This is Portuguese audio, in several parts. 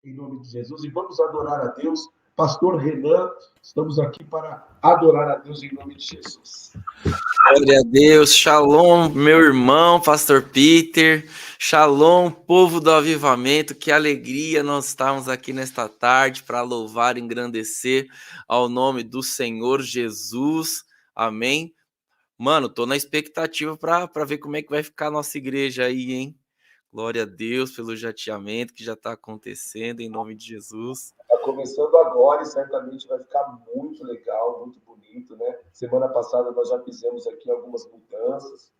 em nome de Jesus, e vamos adorar a Deus. Pastor Renan, estamos aqui para adorar a Deus em nome de Jesus. Glória a Deus, shalom, meu irmão, pastor Peter, shalom, povo do avivamento, que alegria nós estamos aqui nesta tarde para louvar e engrandecer ao nome do Senhor Jesus, amém? Mano, tô na expectativa para ver como é que vai ficar a nossa igreja aí, hein? Glória a Deus pelo jateamento que já está acontecendo, em nome de Jesus. Está começando agora e certamente vai ficar muito legal, muito bonito, né? Semana passada nós já fizemos aqui algumas mudanças,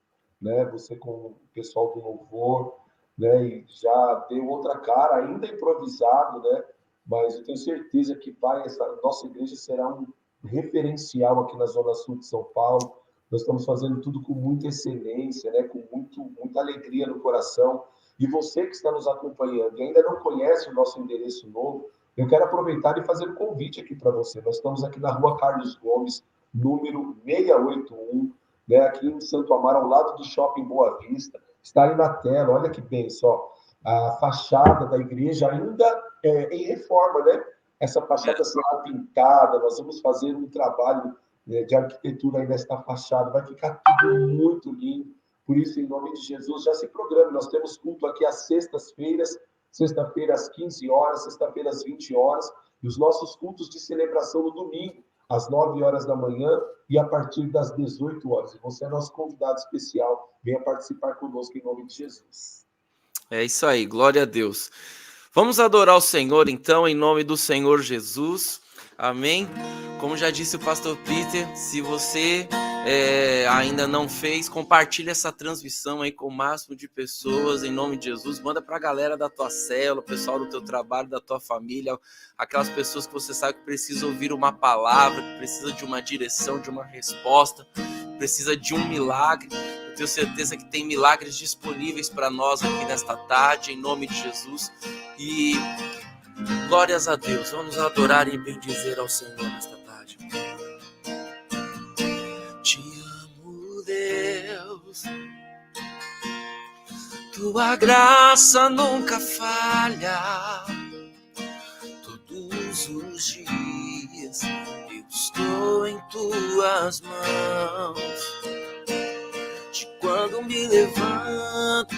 né? Você com o pessoal do louvor, né? E já deu outra cara, ainda improvisado, né? Mas eu tenho certeza que, Pai, essa nossa igreja será um referencial aqui na Zona Sul de São Paulo. Nós estamos fazendo tudo com muita excelência, né? Com muita alegria no coração. E você que está nos acompanhando e ainda não conhece o nosso endereço novo, eu quero aproveitar e fazer um convite aqui para você. Nós estamos aqui na rua Carlos Gomes, número 681, né, aqui em Santo Amaro, ao lado do Shopping Boa Vista. Está aí na tela, olha que bem só. A fachada da igreja ainda é em reforma, né? Essa fachada será pintada, nós vamos fazer um trabalho de arquitetura aí nesta fachada, vai ficar tudo muito lindo. Por isso, em nome de Jesus, já se programe. Nós temos culto aqui às sextas-feiras, sexta-feira às 15 horas, sexta-feira às 20 horas, e os nossos cultos de celebração no domingo, às 9 horas da manhã e a partir das 18 horas. E você é nosso convidado especial, venha participar conosco em nome de Jesus. É isso aí, glória a Deus. Vamos adorar o Senhor, então, em nome do Senhor Jesus. Amém? Como já disse o pastor Peter, se você ainda não fez, compartilhe essa transmissão aí com o máximo de pessoas, em nome de Jesus. Manda para a galera da tua célula, o pessoal do teu trabalho, da tua família, aquelas pessoas que você sabe que precisam ouvir uma palavra, que precisa de uma direção, de uma resposta, precisa de um milagre. Eu tenho certeza que tem milagres disponíveis para nós aqui nesta tarde, em nome de Jesus. E glórias a Deus, vamos adorar e bendizer ao Senhor nesta tarde. Te amo, Deus, tua graça nunca falha. Todos os dias eu estou em tuas mãos. De quando me levanto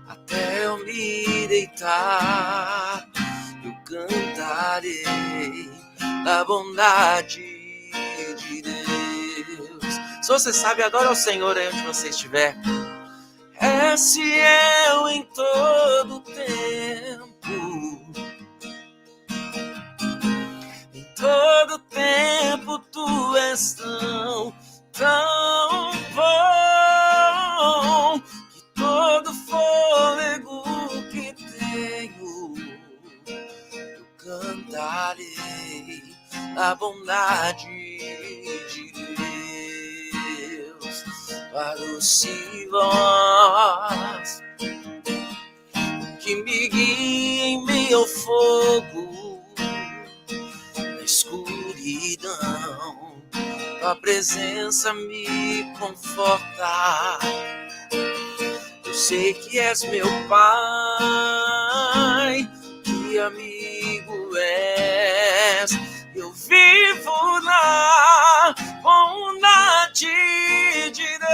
até eu me deitar, eu cantarei da bondade de Deus. Se você sabe, adora ao Senhor aí onde você estiver. És fiel em todo tempo, em todo tempo tu és tão bom, que todo fôlego que tenho eu cantarei a bondade de Deus. Para os voz que me guia em meio ao fogo, na escuridão tua presença me conforta. Eu sei que és meu Pai, que amigo és. Eu vivo na bondade de Deus.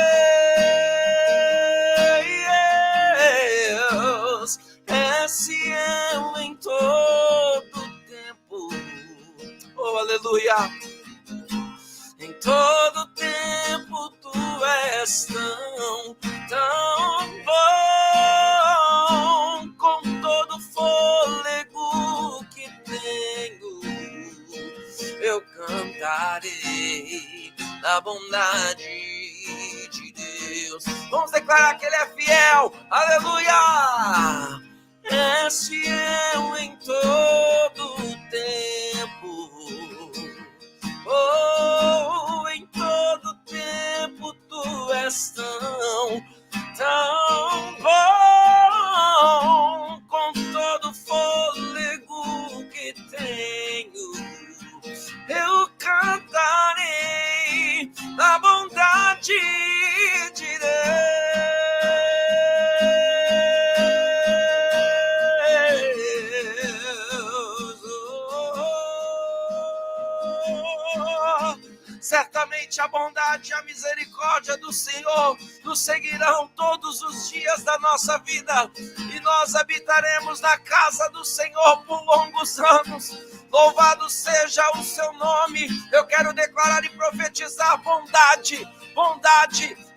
És fiel em todo tempo. Oh, aleluia! Em todo tempo tu és tão bom, com todo fôlego que tenho, eu cantarei da bondade de Deus. Vamos declarar que Ele é fiel, aleluia! És fiel em todo tempo. Oh, em todo tempo tu és tão bom, com todo fôlego que tenho, eu cantarei a bondade de bondade e a misericórdia do Senhor nos seguirão todos os dias da nossa vida, e nós habitaremos na casa do Senhor por longos anos. Louvado seja o seu nome. Eu quero declarar e profetizar bondade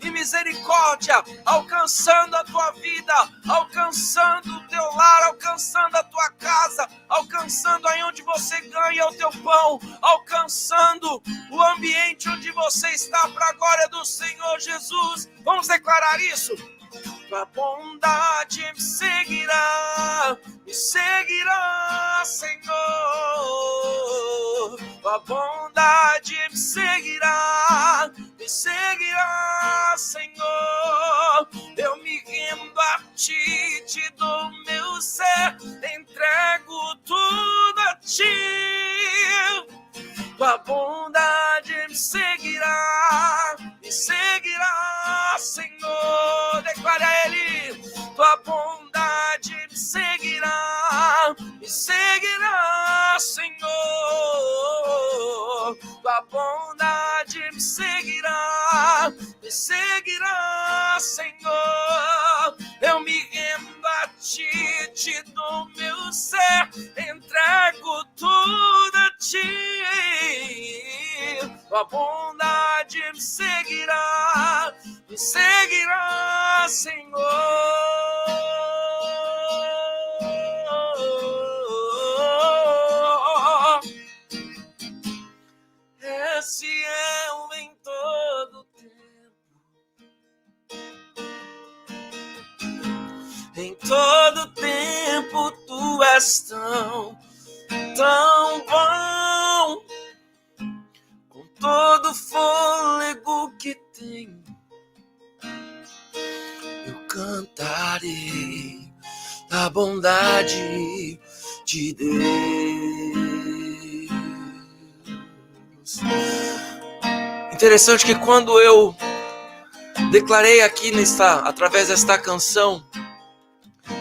e misericórdia alcançando a tua vida, alcançando o teu lar, alcançando a tua casa, alcançando aí onde você ganha o teu pão, alcançando o ambiente onde você está, para a glória do Senhor Jesus. Vamos declarar isso? Tua bondade me seguirá, Senhor. Tua bondade me seguirá, Senhor. Eu me rendo a ti, te dou meu ser, entrego tudo a ti. Tua bondade me seguirá, Senhor. Declare a Ele: tua bondade me seguirá, Senhor. Tua bondade me seguirá, Senhor. Eu me rendo a ti, te dou meu ser, entrego tudo a ti. Tua bondade me seguirá, Senhor. És fiel em todo tempo, em todo tempo tu és tão bom. Com todo fôlego que tenho, eu cantarei a bondade de Deus. Interessante que quando eu declarei aqui através desta canção,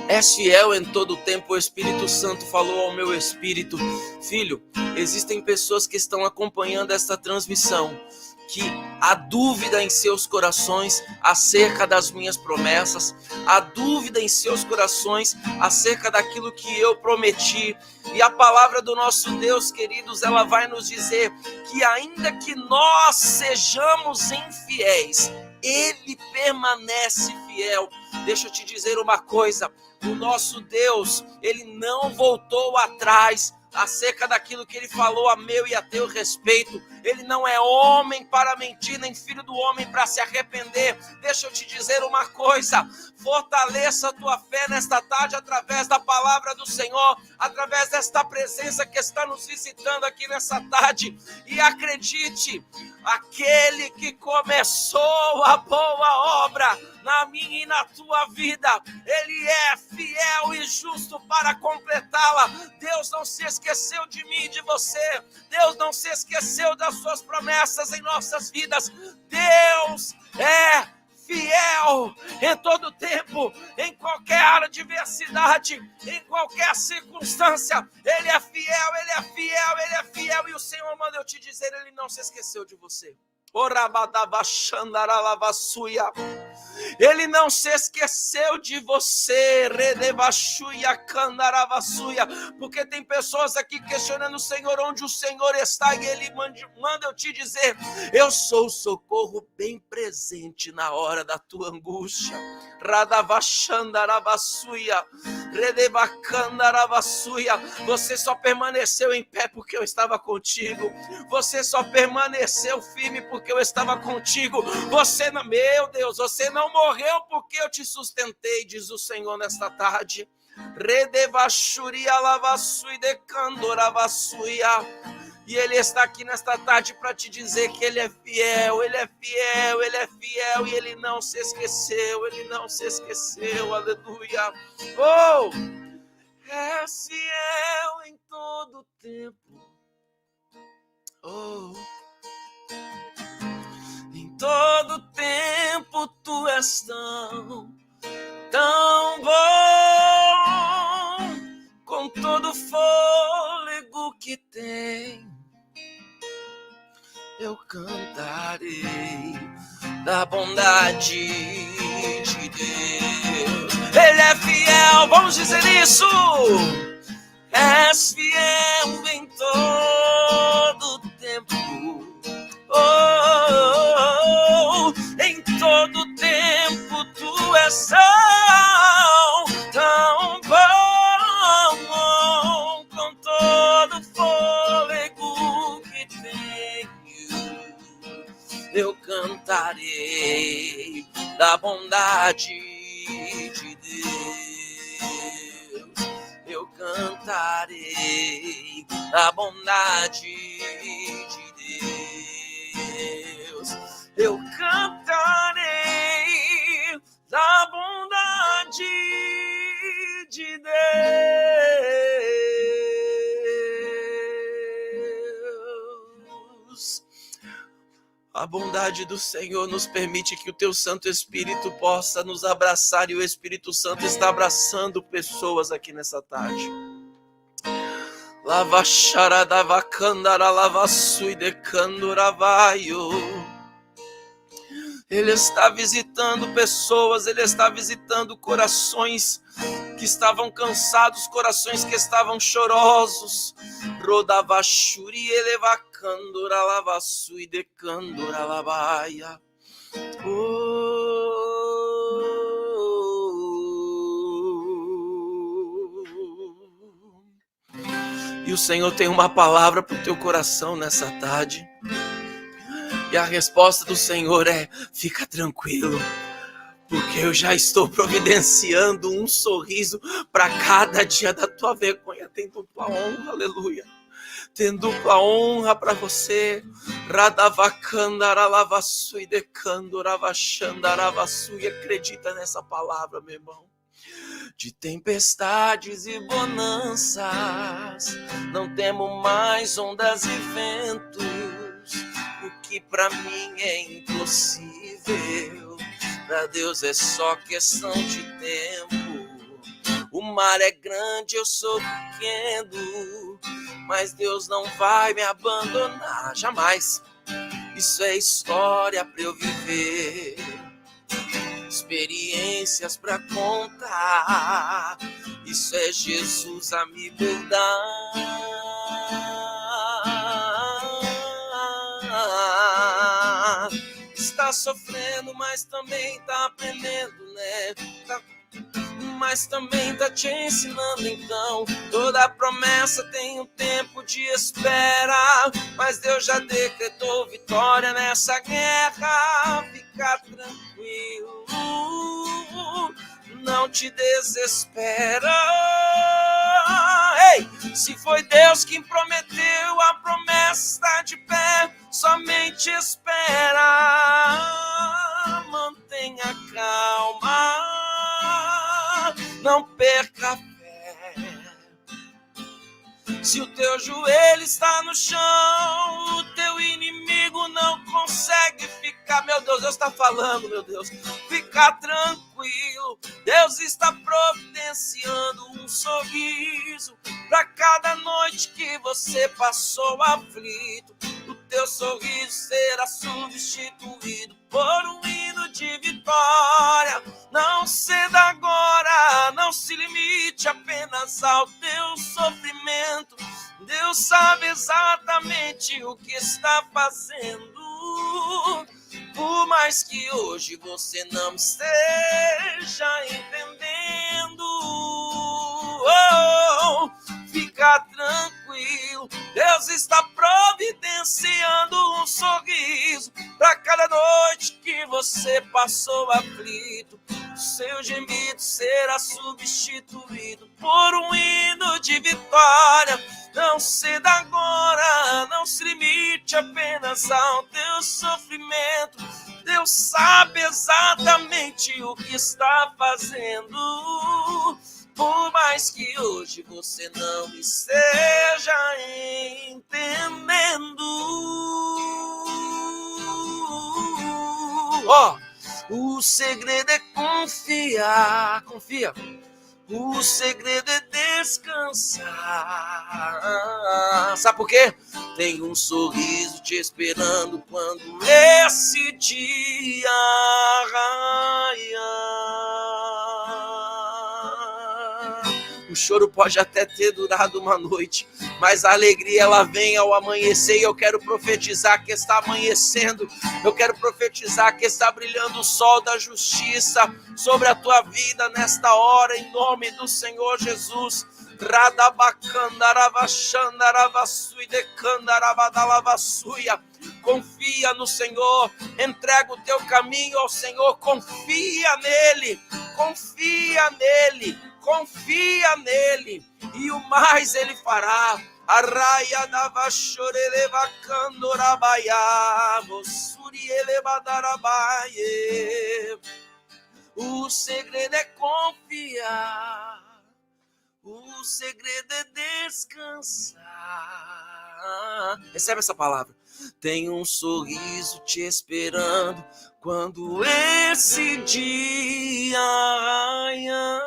és fiel em todo o tempo, o Espírito Santo falou ao meu espírito: filho, existem pessoas que estão acompanhando esta transmissão, que há dúvida em seus corações acerca das minhas promessas, há dúvida em seus corações acerca daquilo que eu prometi. E a palavra do nosso Deus, queridos, ela vai nos dizer que ainda que nós sejamos infiéis, Ele permanece fiel. Deixa eu te dizer uma coisa: o nosso Deus, Ele não voltou atrás acerca daquilo que Ele falou a meu e a teu respeito. Ele não é homem para mentir, nem filho do homem para se arrepender. Deixa eu te dizer uma coisa: fortaleça a tua fé nesta tarde através da palavra do Senhor, através desta presença que está nos visitando aqui nessa tarde, e acredite, aquele que começou a boa obra na minha e na tua vida, Ele é fiel e justo para completá-la. Deus não se esqueceu de mim e de você. Deus não se esqueceu das suas promessas em nossas vidas. Deus é fiel em todo tempo, em qualquer adversidade, em qualquer circunstância. Ele é fiel, Ele é fiel, Ele é fiel. E o Senhor manda eu te dizer, Ele não se esqueceu de você. Ele não se esqueceu de você, porque tem pessoas aqui questionando o Senhor, onde o Senhor está, e Ele manda eu te dizer: eu sou o socorro bem presente na hora da tua angústia. Você só permaneceu em pé porque eu estava contigo. Você só permaneceu firme porque eu estava contigo. Você não, meu Deus, você não morreu porque eu te sustentei, diz o Senhor nesta tarde. E Ele está aqui nesta tarde para te dizer que Ele é fiel, Ele é fiel, Ele é fiel, e Ele não se esqueceu, Ele não se esqueceu, aleluia. Oh, é fiel em todo tempo, oh, em todo tempo tu és tão bom, com todo fôlego que tem. eu cantarei da bondade de Deus. Ele é fiel, vamos dizer isso. És fiel em todo tempo. Em todo tempo tu és tão bom, com todo fôlego que tenho, eu cantarei da bondade de Deus. Eu cantarei da bondade de Deus. Eu cantarei da bondade de Deus. A bondade do Senhor nos permite que o teu Santo Espírito possa nos abraçar, e o Espírito Santo está abraçando pessoas aqui nessa tarde. Lava charadava candara lava sui de canduravaio. Ele está visitando pessoas, Ele está visitando corações que estavam cansados, corações que estavam chorosos. Rodava shuri eleva candura lava sui de candura lavaia. E o Senhor tem uma palavra para o teu coração nessa tarde. E a resposta do Senhor é: fica tranquilo, porque eu já estou providenciando um sorriso para cada dia da tua vergonha. Tem dupla honra, aleluia. Tem dupla honra para você. Radavacandaralavasui decandoravachandaravasui. Acredita nessa palavra, meu irmão. De tempestades e bonanças, não temo mais ondas e ventos. O que pra mim é impossível, pra Deus é só questão de tempo. O mar é grande, eu sou pequeno, mas Deus não vai me abandonar jamais. Isso é história pra eu viver, experiências pra contar. Isso é Jesus a me dar. Está sofrendo, mas também tá aprendendo, né? Mas também tá te ensinando. Então toda promessa tem um tempo de espera, mas Deus já decretou vitória nessa guerra. Fica tranquilo, não te desespera. Ei, se foi Deus quem prometeu, a promessa está de pé. Somente espera, mantenha calma, não perca a fé. Se o teu joelho está no chão, o teu inimigo não consegue ficar. Meu Deus, Deus está falando, meu Deus. Fica tranquilo, Deus está providenciando um sorriso para cada noite que você passou aflito. O teu sorriso será substituído por um hino de vitória. Não ceda agora, não se limite apenas ao teu sofrimento. Deus sabe exatamente o que está fazendo. Por mais que hoje você não esteja entendendo, fica tranquilo, Deus está providenciando um sorriso para cada noite que você passou aflito. O seu gemido será substituído por um hino de vitória. Não ceda agora, não se limite apenas ao teu sofrimento. Deus sabe exatamente o que está fazendo. Por mais que hoje você não esteja entendendo. O segredo é confiar, confia. O segredo é descansar. Sabe por quê? Tem um sorriso te esperando quando esse dia raiar. O choro pode até ter durado uma noite, mas a alegria ela vem ao amanhecer. E eu quero profetizar que está amanhecendo. Eu quero profetizar que está brilhando o sol da justiça sobre a tua vida nesta hora, em nome do Senhor Jesus. Confia no Senhor, entrega o teu caminho ao Senhor, confia nele, confia nele, confia nele, e o mais ele fará. Arraia da vachoreleva candorabaia, mossuri elevadarabaie. O segredo é confiar, o segredo é descansar. Recebe essa palavra. Tem um sorriso te esperando quando esse dia raiar.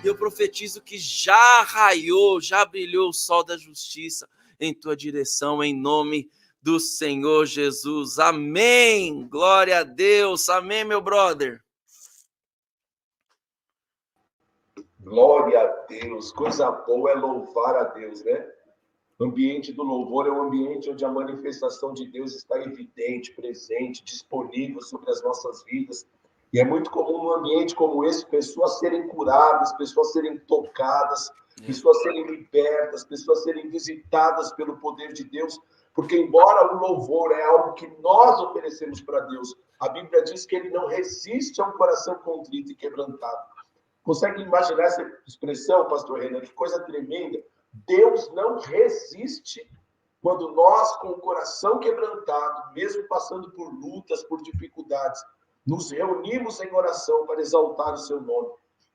Eu profetizo que já raiou, já brilhou o sol da justiça em tua direção, em nome do Senhor Jesus. Amém. Glória a Deus. Amém, meu brother. Glória a Deus. Coisa boa é louvar a Deus, né? O ambiente do louvor é um ambiente onde a manifestação de Deus está evidente, presente, disponível sobre as nossas vidas. E é muito comum num ambiente como esse, pessoas serem curadas, pessoas serem tocadas, pessoas serem libertas, pessoas serem visitadas pelo poder de Deus. Porque embora o louvor é algo que nós oferecemos para Deus, a Bíblia diz que ele não resiste a um coração contrito e quebrantado. Consegue imaginar essa expressão, pastor Renan? Que coisa tremenda. Deus não resiste quando nós, com o coração quebrantado, mesmo passando por lutas, por dificuldades, nos reunimos em oração para exaltar o seu nome.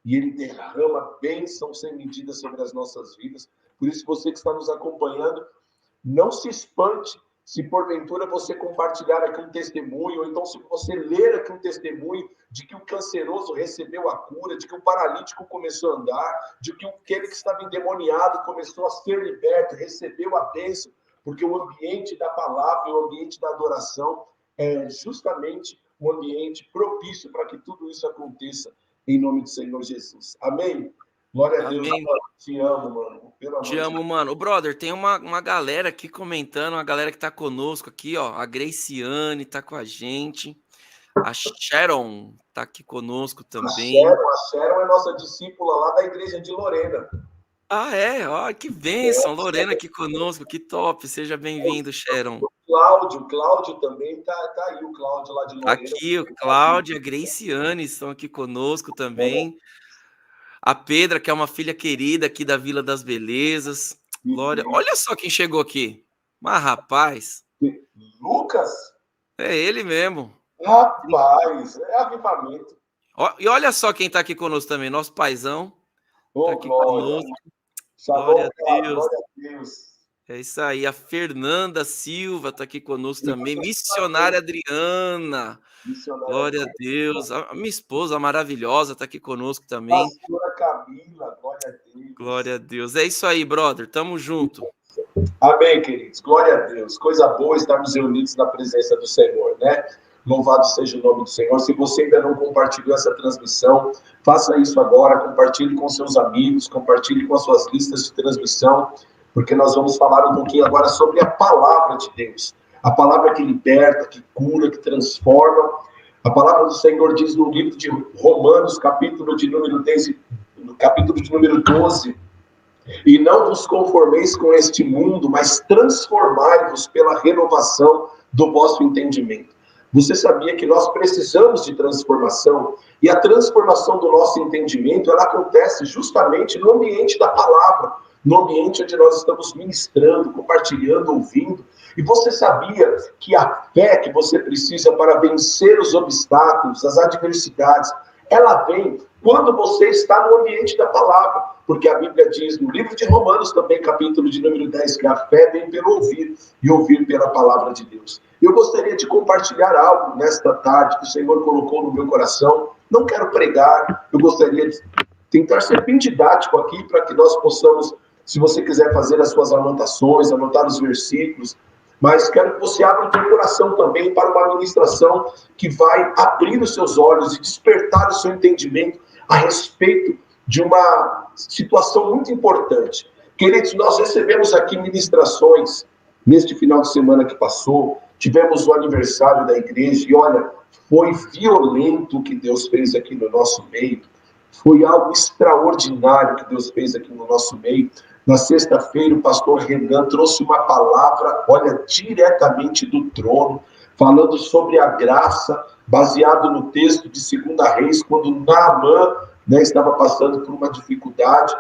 E ele derrama bênção sem medida sobre as nossas vidas. Por isso, você que está nos acompanhando, não se espante se porventura você compartilhar aqui um testemunho, ou então se você ler aqui um testemunho de que o canceroso recebeu a cura, de que o paralítico começou a andar, de que aquele que estava endemoniado começou a ser liberto, recebeu a bênção, porque o ambiente da palavra, o ambiente da adoração é justamente um ambiente propício para que tudo isso aconteça em nome do Senhor Jesus. Amém? Glória a Deus. Amém. Te amo, mano. Pelo amor Te amo, mano. Brother, tem uma galera aqui comentando, uma galera que tá conosco aqui, ó. A Graciane tá com a gente. A Sharon tá aqui conosco também. A Sharon é nossa discípula lá da igreja de Lorena. Ah, é? Ó, que bênção. Lorena aqui conosco, que top. Seja bem-vindo, Sharon. O Cláudio também tá aí, o Cláudio lá de Lorena. Aqui, o Cláudio e a Graciane estão aqui conosco também. A Pedra, que é uma filha querida aqui da Vila das Belezas. Glória. Olha só quem chegou aqui. Mas, rapaz. Lucas? É ele mesmo. Rapaz, é avivamento. E olha só quem tá aqui conosco também. Nosso paizão. Tá aqui conosco. Glória a Deus. Glória a Deus. É isso aí. A Fernanda Silva tá aqui conosco também. Missionária Adriana. Glória a Deus. A minha esposa maravilhosa tá aqui conosco também. Pastora Camila, glória a Deus. Glória a Deus. É isso aí, brother. Tamo junto. Amém, queridos. Glória a Deus. Coisa boa estarmos reunidos na presença do Senhor, né? Louvado seja o nome do Senhor. Se você ainda não compartilhou essa transmissão, faça isso agora. Compartilhe com seus amigos, compartilhe com as suas listas de transmissão, porque nós vamos falar um pouquinho agora sobre a palavra de Deus. A palavra que liberta, que cura, que transforma. A palavra do Senhor diz no livro de Romanos, capítulo de número 12, e não vos conformeis com este mundo, mas transformai-vos pela renovação do vosso entendimento. Você sabia que nós precisamos de transformação? E a transformação do nosso entendimento, ela acontece justamente no ambiente da palavra, no ambiente onde nós estamos ministrando, compartilhando, ouvindo. E você sabia que a fé que você precisa para vencer os obstáculos, as adversidades, ela vem quando você está no ambiente da palavra. porque a Bíblia diz no livro de Romanos também, capítulo de número 10, que a fé vem pelo ouvir e ouvir pela palavra de Deus. Eu gostaria de compartilhar algo nesta tarde que o Senhor colocou no meu coração. Não quero pregar, eu gostaria de tentar ser bem didático aqui para que nós possamos, se você quiser fazer as suas anotações, anotar os versículos, mas quero que você abra o teu coração também para uma ministração que vai abrir os seus olhos e despertar o seu entendimento a respeito de uma situação muito importante. Queridos, nós recebemos aqui ministrações neste final de semana que passou, tivemos o aniversário da igreja e olha, foi violento o que Deus fez aqui no nosso meio, foi algo extraordinário que Deus fez aqui no nosso meio. Na sexta-feira, o pastor Renan trouxe uma palavra, olha, diretamente do trono, falando sobre a graça, baseado no texto de 2 Reis, quando Naamã, estava passando por uma dificuldade.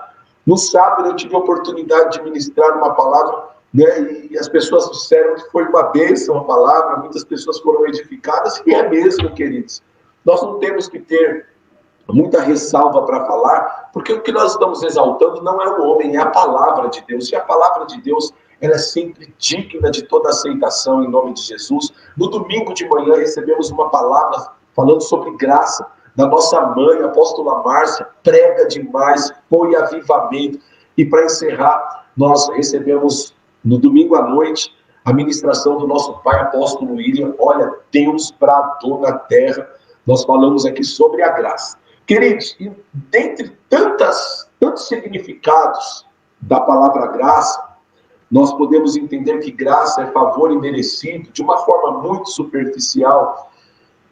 No sábado, eu tive a oportunidade de ministrar uma palavra, e as pessoas disseram que foi uma bênção a palavra, muitas pessoas foram edificadas, e é mesmo, queridos. Nós não temos que ter muita ressalva para falar, porque o que nós estamos exaltando não é o homem, é a palavra de Deus. E a palavra de Deus, ela é sempre digna de toda aceitação em nome de Jesus. No domingo de manhã recebemos uma palavra falando sobre graça, da nossa mãe, a apóstola Márcia, prega demais, foi avivamento. E para encerrar, nós recebemos no domingo à noite a ministração do nosso pai, apóstolo William. Olha, Deus bradou na terra. Nós falamos aqui sobre a graça. Queridos, dentre tantos significados da palavra graça, nós podemos entender que graça é favor imerecido de uma forma muito superficial.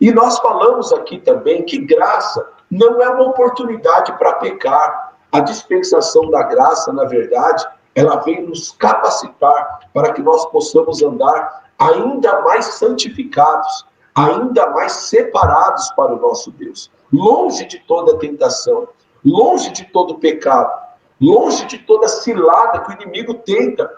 E nós falamos aqui também que graça não é uma oportunidade para pecar. A dispensação da graça, na verdade, ela vem nos capacitar para que nós possamos andar ainda mais santificados, ainda mais separados para o nosso Deus. Longe de toda tentação, longe de todo pecado, longe de toda cilada que o inimigo tenta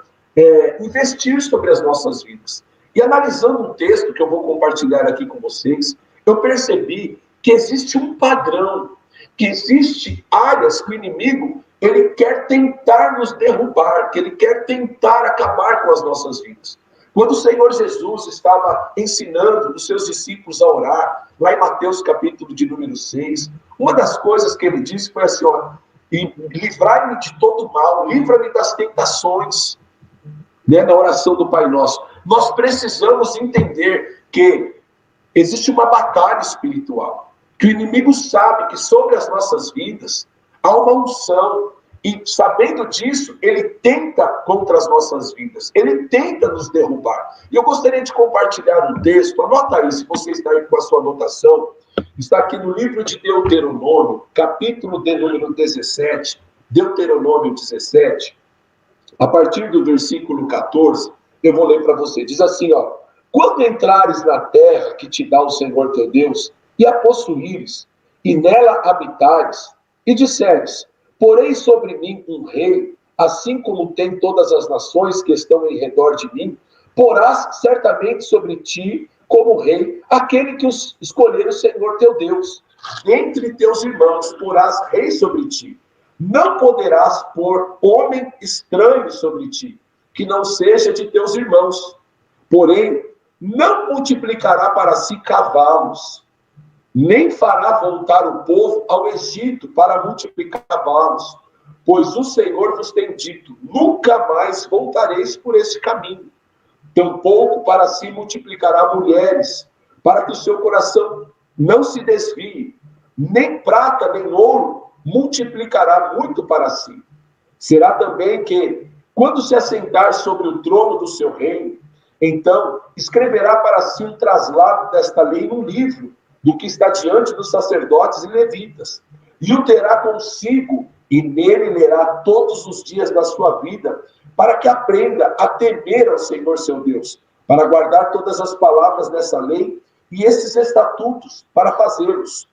investir sobre as nossas vidas. E analisando um texto que eu vou compartilhar aqui com vocês, eu percebi que existe um padrão, que existe áreas que o inimigo ele quer tentar nos derrubar, que ele quer tentar acabar com as nossas vidas. Quando o Senhor Jesus estava ensinando os seus discípulos a orar, lá em Mateus capítulo de número 6, uma das coisas que ele disse foi assim, ó, livrai-me de todo mal, livra-me das tentações, na oração do Pai Nosso. Nós precisamos entender que existe uma batalha espiritual, que o inimigo sabe que sobre as nossas vidas há uma unção, e sabendo disso, ele tenta contra as nossas vidas, ele tenta nos derrubar. E eu gostaria de compartilhar um texto, anota aí, se você está aí com a sua anotação, está aqui no livro de Deuteronômio, capítulo de número 17, Deuteronômio 17, a partir do versículo 14, eu vou ler para você, diz assim, ó, quando entrares na terra que te dá o Senhor teu Deus, e a possuíres, e nela habitares, e disseres, porém sobre mim um rei, assim como tem todas as nações que estão em redor de mim, porás certamente sobre ti, como rei, aquele que escolher o Senhor teu Deus. Entre teus irmãos porás rei sobre ti. Não poderás pôr homem estranho sobre ti, que não seja de teus irmãos. Porém, não multiplicará para si cavalos, nem fará voltar o povo ao Egito para multiplicar cavalos, pois o Senhor vos tem dito, nunca mais voltareis por esse caminho. Tampouco para si multiplicará mulheres, para que o seu coração não se desvie, nem prata, nem ouro multiplicará muito para si. Será também que, quando se assentar sobre o trono do seu reino, então escreverá para si um traslado desta lei num livro, do que está diante dos sacerdotes e levitas, e o terá consigo, e nele lerá todos os dias da sua vida, para que aprenda a temer ao Senhor seu Deus, para guardar todas as palavras dessa lei e esses estatutos, para fazê-los,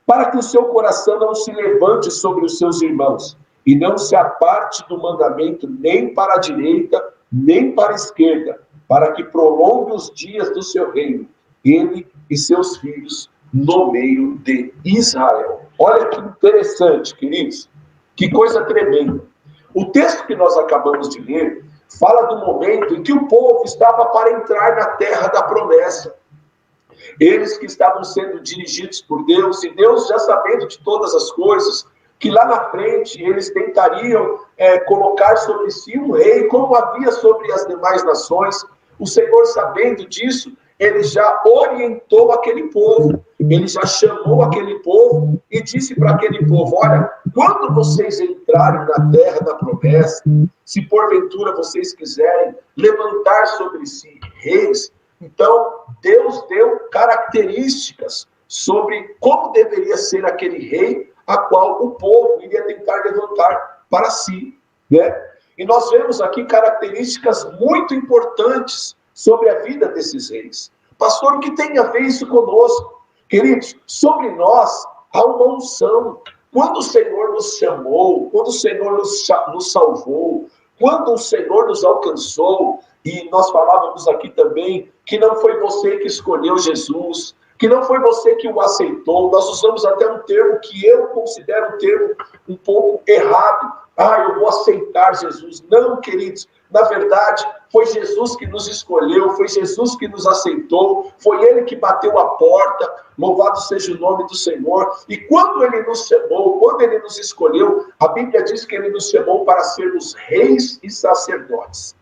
para que o seu coração não se levante sobre os seus irmãos, e não se aparte do mandamento nem para a direita, nem para a esquerda, para que prolongue os dias do seu reino, ele e seus filhos no meio de Israel. Olha que interessante, queridos. Que coisa tremenda. O texto que nós acabamos de ler fala do momento em que o povo estava para entrar na terra da promessa. Eles que estavam sendo dirigidos por Deus, e Deus já sabendo de todas as coisas, que lá na frente eles tentariam colocar sobre si um rei, como havia sobre as demais nações. O Senhor, sabendo disso, ele já orientou aquele povo, ele já chamou aquele povo e disse para aquele povo: olha, quando vocês entrarem na terra da promessa, se porventura vocês quiserem levantar sobre si reis, então Deus deu características sobre como deveria ser aquele rei a qual o povo iria tentar levantar para si, né? E nós vemos aqui características muito importantes sobre a vida desses reis. Pastor, o que tem a ver isso conosco? Queridos, sobre nós há uma unção. Quando o Senhor nos chamou, quando o Senhor nos salvou, quando o Senhor nos alcançou, e nós falávamos aqui também que não foi você que escolheu Jesus, que não foi você que o aceitou. Nós usamos até um termo que eu considero um termo um pouco errado. Eu vou aceitar Jesus. Não, queridos. Na verdade, foi Jesus que nos escolheu, foi Jesus que nos aceitou, foi Ele que bateu a porta. Louvado seja o nome do Senhor. E quando Ele nos chamou, quando Ele nos escolheu, a Bíblia diz que Ele nos chamou para sermos reis e sacerdotes.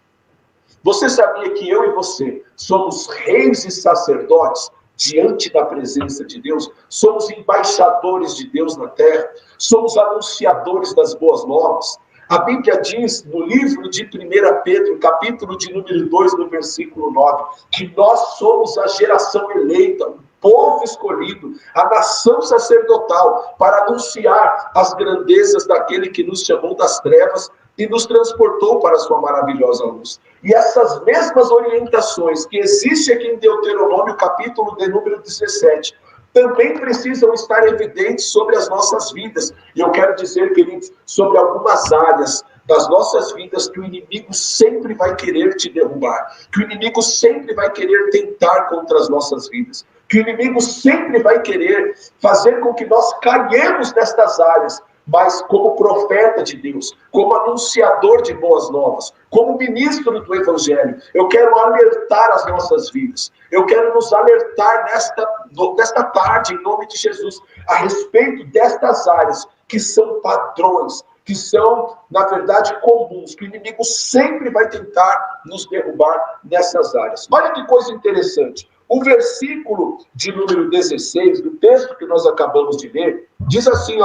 Você sabia que eu e você somos reis e sacerdotes diante da presença de Deus? Somos embaixadores de Deus na terra, somos anunciadores das boas novas. A Bíblia diz no livro de 1 Pedro, capítulo de número 2, no versículo 9, que nós somos a geração eleita, o povo escolhido, a nação sacerdotal, para anunciar as grandezas daquele que nos chamou das trevas e nos transportou para a sua maravilhosa luz. E essas mesmas orientações que existem aqui em Deuteronômio, capítulo de número 17, também precisam estar evidentes sobre as nossas vidas. E eu quero dizer, queridos, sobre algumas áreas das nossas vidas que o inimigo sempre vai querer te derrubar, que o inimigo sempre vai querer tentar contra as nossas vidas, que o inimigo sempre vai querer fazer com que nós caiamos nestas áreas. Mas como profeta de Deus, como anunciador de boas novas, como ministro do Evangelho, eu quero alertar as nossas vidas. Eu quero nos alertar nesta tarde, em nome de Jesus, a respeito destas áreas que são padrões, que são, na verdade, comuns, que o inimigo sempre vai tentar nos derrubar nessas áreas. Olha que coisa interessante. O versículo de número 16, do texto que nós acabamos de ler, diz assim,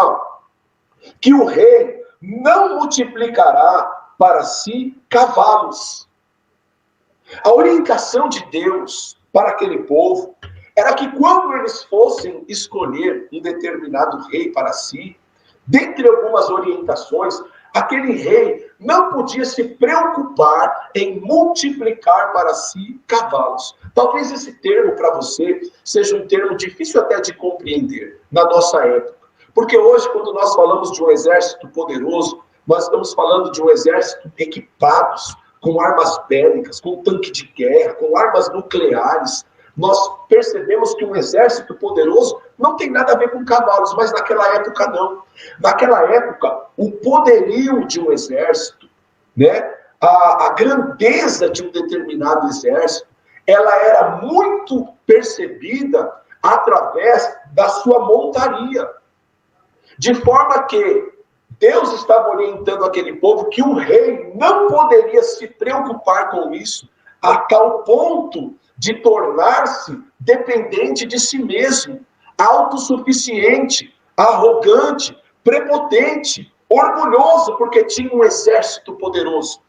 que o rei não multiplicará para si cavalos. A orientação de Deus para aquele povo era que quando eles fossem escolher um determinado rei para si, dentre algumas orientações, aquele rei não podia se preocupar em multiplicar para si cavalos. Talvez esse termo para você seja um termo difícil até de compreender na nossa época. Porque hoje, quando nós falamos de um exército poderoso, nós estamos falando de um exército equipados com armas bélicas, com tanque de guerra, com armas nucleares. Nós percebemos que um exército poderoso não tem nada a ver com cavalos, mas naquela época não. Naquela época, o poderio de um exército, né, a grandeza de um determinado exército, ela era muito percebida através da sua montaria. De forma que Deus estava orientando aquele povo que o rei não poderia se preocupar com isso, a tal ponto de tornar-se dependente de si mesmo, autossuficiente, arrogante, prepotente, orgulhoso, porque tinha um exército poderoso.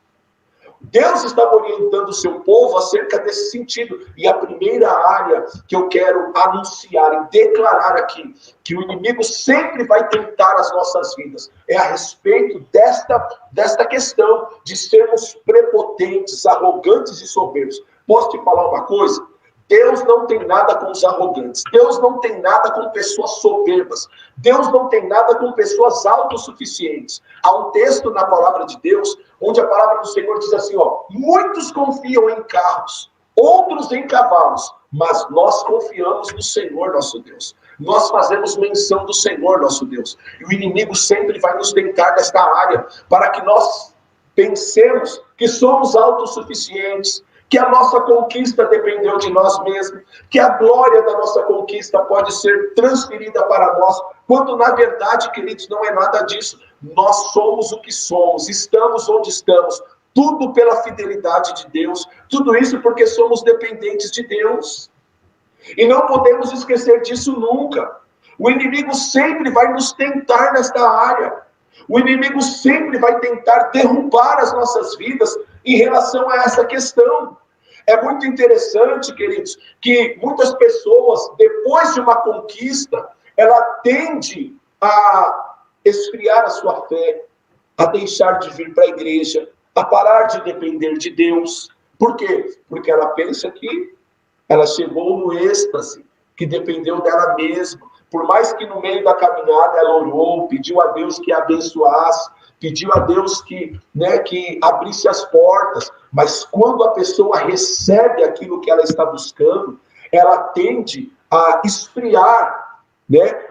Deus estava orientando o seu povo acerca desse sentido. E a primeira área que eu quero anunciar e declarar aqui, que o inimigo sempre vai tentar as nossas vidas, é a respeito desta questão de sermos prepotentes, arrogantes e soberbos. Posso te falar uma coisa? Deus não tem nada com os arrogantes. Deus não tem nada com pessoas soberbas. Deus não tem nada com pessoas autossuficientes. Há um texto na palavra de Deus, onde a palavra do Senhor diz assim, muitos confiam em carros, outros em cavalos, mas nós confiamos no Senhor nosso Deus. Nós fazemos menção do Senhor nosso Deus. E o inimigo sempre vai nos tentar nesta área, para que nós pensemos que somos autossuficientes, que a nossa conquista dependeu de nós mesmos, que a glória da nossa conquista pode ser transferida para nós, quando na verdade, queridos, não é nada disso. Nós somos o que somos, estamos onde estamos, tudo pela fidelidade de Deus, tudo isso porque somos dependentes de Deus. E não podemos esquecer disso nunca. O inimigo sempre vai nos tentar nesta área. O inimigo sempre vai tentar derrubar as nossas vidas em relação a essa questão. É muito interessante, queridos, que muitas pessoas, depois de uma conquista, ela tende a esfriar a sua fé, a deixar de vir para a igreja, a parar de depender de Deus. Por quê? Porque ela pensa que ela chegou no êxtase, que dependeu dela mesma. Por mais que no meio da caminhada ela orou, pediu a Deus que a abençoasse, pediu a Deus que abrisse as portas, mas quando a pessoa recebe aquilo que ela está buscando, ela tende a esfriar,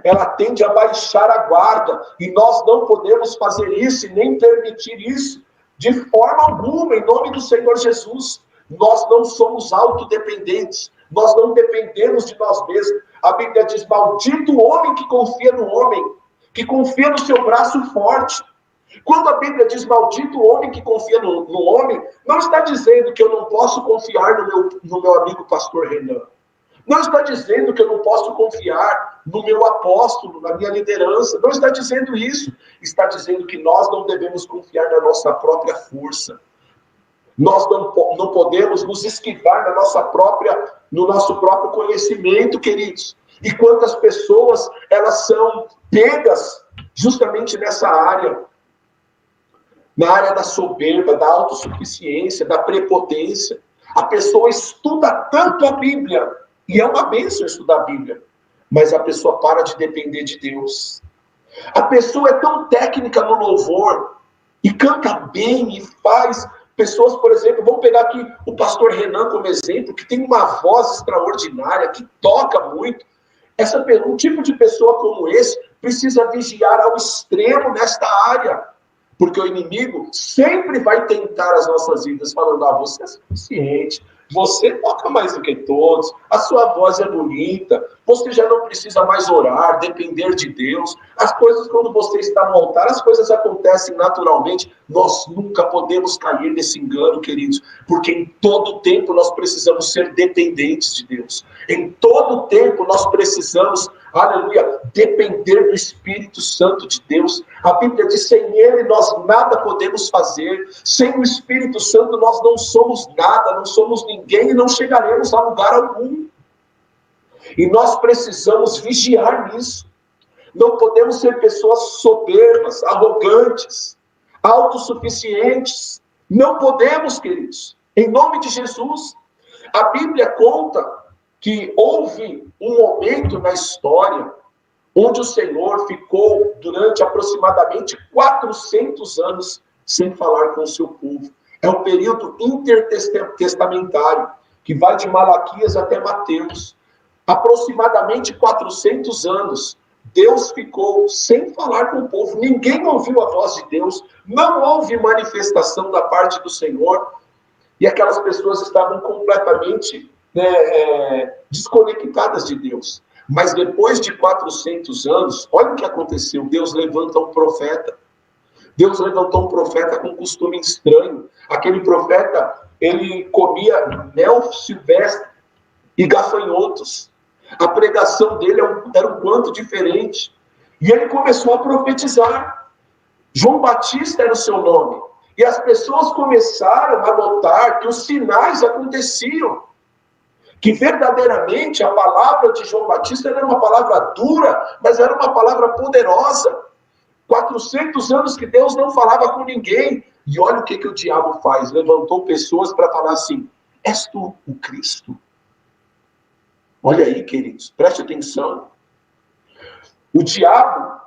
ela tende a baixar a guarda, e nós não podemos fazer isso e nem permitir isso, de forma alguma, em nome do Senhor Jesus. Nós não somos autodependentes, nós não dependemos de nós mesmos. A Bíblia diz, maldito o homem que confia no homem, que confia no seu braço forte. Quando a Bíblia diz maldito o homem que confia no homem, não está dizendo que eu não posso confiar no meu amigo pastor Renan. Não está dizendo que eu não posso confiar no meu apóstolo, na minha liderança. Não está dizendo isso. Está dizendo que nós não devemos confiar na nossa própria força. Nós não podemos nos esquivar no nosso próprio conhecimento, queridos. E quantas pessoas, elas são pegas justamente nessa área. Na área da soberba, da autossuficiência, da prepotência. A pessoa estuda tanto a Bíblia, e é uma bênção estudar a Bíblia, mas a pessoa para de depender de Deus. A pessoa é tão técnica no louvor, e canta bem, e faz... Pessoas, por exemplo, vamos pegar aqui o pastor Renan como exemplo, que tem uma voz extraordinária, que toca muito. Um tipo de pessoa como esse precisa vigiar ao extremo nesta área, porque o inimigo sempre vai tentar as nossas vidas, falando, você é suficiente, você toca mais do que todos, a sua voz é bonita, você já não precisa mais orar, depender de Deus. As coisas, quando você está no altar, as coisas acontecem naturalmente. Nós nunca podemos cair nesse engano, queridos, porque em todo tempo nós precisamos ser dependentes de Deus. Em todo tempo nós precisamos, aleluia, depender do Espírito Santo de Deus. A Bíblia diz, sem Ele nós nada podemos fazer. Sem o Espírito Santo nós não somos nada, não somos ninguém e não chegaremos a lugar algum. E nós precisamos vigiar nisso. Não podemos ser pessoas soberbas, arrogantes, autossuficientes. Não podemos, queridos. Em nome de Jesus. A Bíblia conta que houve um momento na história onde o Senhor ficou durante aproximadamente 400 anos sem falar com o seu povo. É um período intertestamentário, que vai de Malaquias até Mateus. Aproximadamente 400 anos, Deus ficou sem falar com o povo. Ninguém ouviu a voz de Deus, não houve manifestação da parte do Senhor, e aquelas pessoas estavam completamente desconectadas de Deus. Mas depois de 400 anos, olha o que aconteceu. Deus levanta um profeta. Deus levantou um profeta com costume estranho. Aquele profeta, ele comia mel silvestre e gafanhotos. A pregação dele era um quanto diferente. E ele começou a profetizar. João Batista era o seu nome. E as pessoas começaram a notar que os sinais aconteciam. Que verdadeiramente a palavra de João Batista era uma palavra dura, mas era uma palavra poderosa. 400 anos que Deus não falava com ninguém. E olha o que o diabo faz. Levantou pessoas para falar assim, és tu o Cristo? Olha aí, queridos, preste atenção. O diabo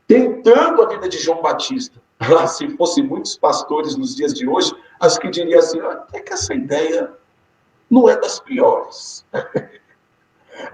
tentando a vida de João Batista. Se fossem muitos pastores nos dias de hoje, acho que diria assim, até que essa ideia não é das piores.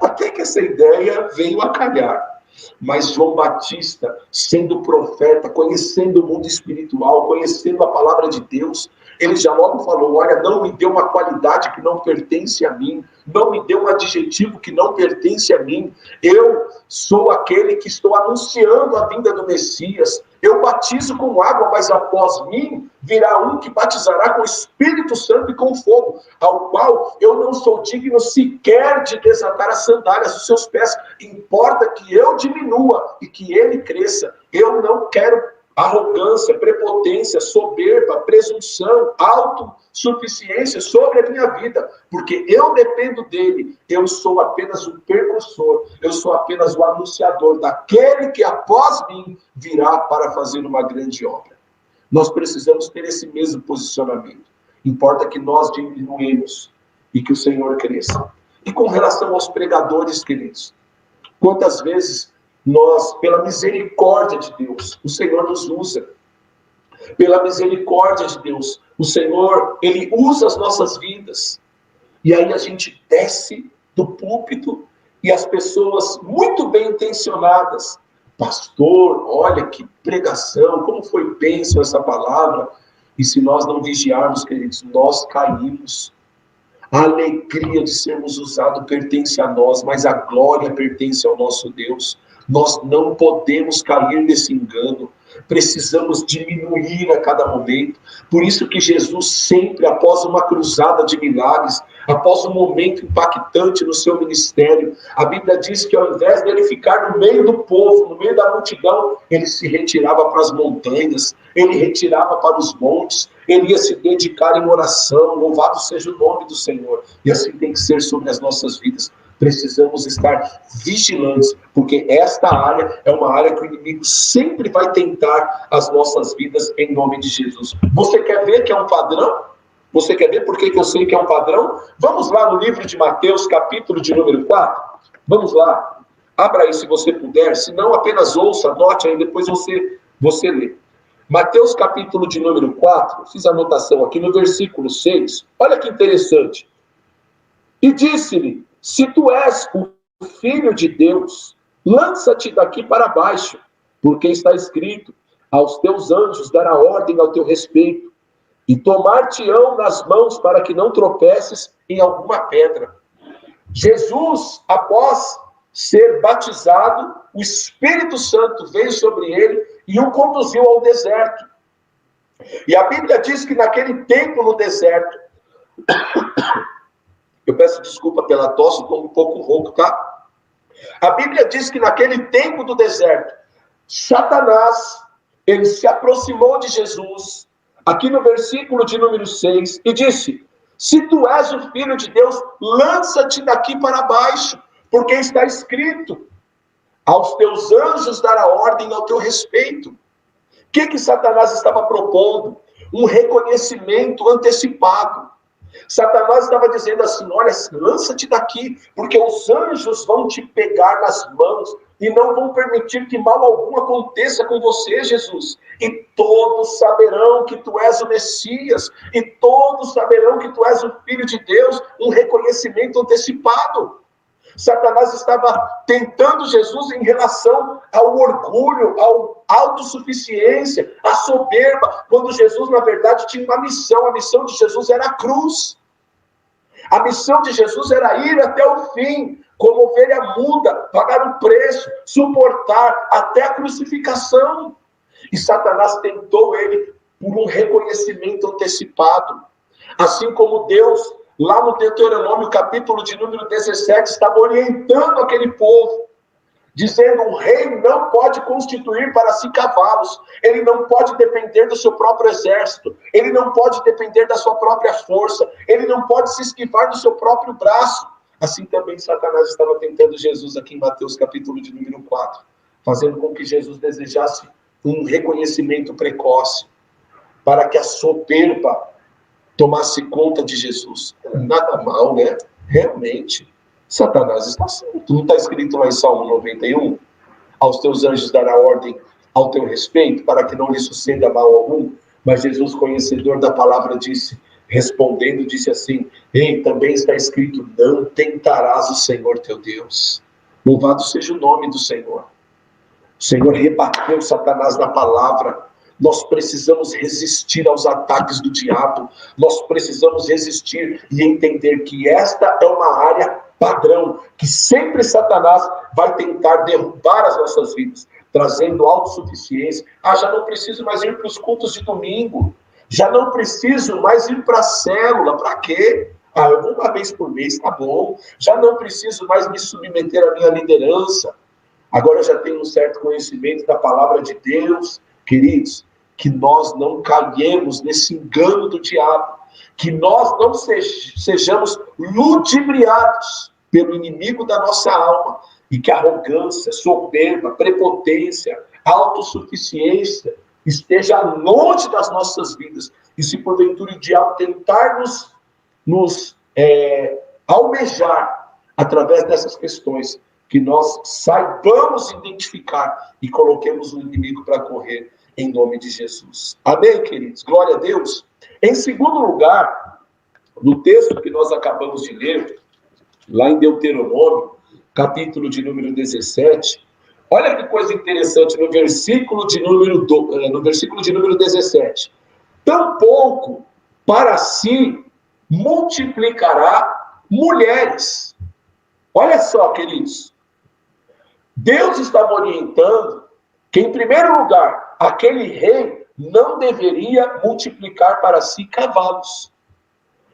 Até que essa ideia veio a calhar. Mas João Batista, sendo profeta, conhecendo o mundo espiritual, conhecendo a palavra de Deus, ele já logo falou: olha, não me dê uma qualidade que não pertence a mim, não me dê um adjetivo que não pertence a mim. Eu sou aquele que estou anunciando a vinda do Messias. Eu batizo com água, mas após mim virá um que batizará com o Espírito Santo e com fogo, ao qual eu não sou digno sequer de desatar as sandálias dos seus pés. Importa que eu diminua e que ele cresça. Eu não quero arrogância, prepotência, soberba, presunção, autossuficiência sobre a minha vida, porque eu dependo dele. Eu sou apenas o precursor, eu sou apenas o anunciador daquele que após mim virá para fazer uma grande obra. Nós precisamos ter esse mesmo posicionamento. Importa que nós diminuímos e que o Senhor cresça. E com relação aos pregadores, queridos, quantas vezes nós, pela misericórdia de Deus, o Senhor nos usa. Pela misericórdia de Deus, o Senhor, Ele usa as nossas vidas. E aí a gente desce do púlpito e as pessoas muito bem intencionadas: pastor, olha que pregação, como foi bênção essa palavra. E se nós não vigiarmos, queridos, nós caímos. A alegria de sermos usados pertence a nós, mas a glória pertence ao nosso Deus. Nós não podemos cair nesse engano. Precisamos diminuir a cada momento. Por isso que Jesus sempre, após uma cruzada de milagres, após um momento impactante no seu ministério, a Bíblia diz que ao invés dele ficar no meio do povo, no meio da multidão, ele se retirava para as montanhas, ele retirava para os montes, ele ia se dedicar em oração. Louvado seja o nome do Senhor. E assim tem que ser sobre as nossas vidas. Precisamos estar vigilantes, porque esta área é uma área que o inimigo sempre vai tentar as nossas vidas, em nome de Jesus. Você quer ver que é um padrão? Você quer ver por que eu sei que é um padrão? Vamos lá no livro de Mateus, capítulo de número 4. Vamos lá. Abra aí se você puder, se não apenas ouça, anote aí, depois você lê. Mateus, capítulo de número 4, fiz a anotação aqui no versículo 6. Olha que interessante. E disse-lhe: se tu és o Filho de Deus, lança-te daqui para baixo, porque está escrito: aos teus anjos dará ordem ao teu respeito, e tomar-te-ão nas mãos para que não tropeces em alguma pedra. Jesus, após ser batizado, o Espírito Santo veio sobre ele e o conduziu ao deserto. E a Bíblia diz que naquele tempo no deserto, eu peço desculpa pela tosse, estou um pouco rouco, tá? A Bíblia diz que naquele tempo do deserto, Satanás, ele se aproximou de Jesus, aqui no versículo de número 6, e disse: se tu és o Filho de Deus, lança-te daqui para baixo, porque está escrito: aos teus anjos dará ordem ao teu respeito. O que Satanás estava propondo? Um reconhecimento antecipado. Satanás estava dizendo assim: olha, lança-te daqui, porque os anjos vão te pegar nas mãos e não vão permitir que mal algum aconteça com você, Jesus. E todos saberão que tu és o Messias, e todos saberão que tu és o Filho de Deus. Um reconhecimento antecipado. Satanás estava tentando Jesus em relação ao orgulho, à autossuficiência, à soberba, quando Jesus, na verdade, tinha uma missão. A missão de Jesus era a cruz. A missão de Jesus era ir até o fim, como ovelha muda, pagar o preço, suportar até a crucificação. E Satanás tentou ele por um reconhecimento antecipado. Assim como Deus, lá no Deuteronômio, capítulo de número 17, estava orientando aquele povo, dizendo: um rei não pode constituir para si cavalos, ele não pode depender do seu próprio exército, ele não pode depender da sua própria força, ele não pode se esquivar do seu próprio braço. Assim também Satanás estava tentando Jesus aqui em Mateus capítulo de número 4, fazendo com que Jesus desejasse um reconhecimento precoce, para que a soberba tomasse conta de Jesus. Nada mal, né? Realmente, Satanás está certo. Não está escrito lá em Salmo 91? Aos teus anjos dará ordem ao teu respeito, para que não lhe suceda mal algum. Mas Jesus, conhecedor da palavra, disse: respondendo, disse assim: ei, também está escrito, não tentarás o Senhor teu Deus. Louvado seja o nome do Senhor. O Senhor rebateu Satanás na palavra. Nós precisamos resistir aos ataques do diabo. Nós precisamos resistir e entender que esta é uma área padrão, que sempre Satanás vai tentar derrubar as nossas vidas, trazendo autossuficiência. Já não preciso mais ir para os cultos de domingo. Já não preciso mais ir para a célula. Para quê? Eu vou uma vez por mês, tá bom. Já não preciso mais me submeter à minha liderança. Agora eu já tenho um certo conhecimento da palavra de Deus. Queridos, que nós não caímos nesse engano do diabo, que nós não sejamos ludibriados pelo inimigo da nossa alma, e que a arrogância, soberba, prepotência, autossuficiência esteja longe das nossas vidas. E se porventura o diabo tentar nos almejar através dessas questões, que nós saibamos identificar e coloquemos o inimigo para correr em nome de Jesus. Amém, queridos? Glória a Deus. Em segundo lugar, no texto que nós acabamos de ler, lá em Deuteronômio, capítulo de número 17, olha que coisa interessante no versículo de número 17. Tampouco para si multiplicará mulheres. Olha só, queridos. Deus estava orientando que, em primeiro lugar, aquele rei não deveria multiplicar para si cavalos.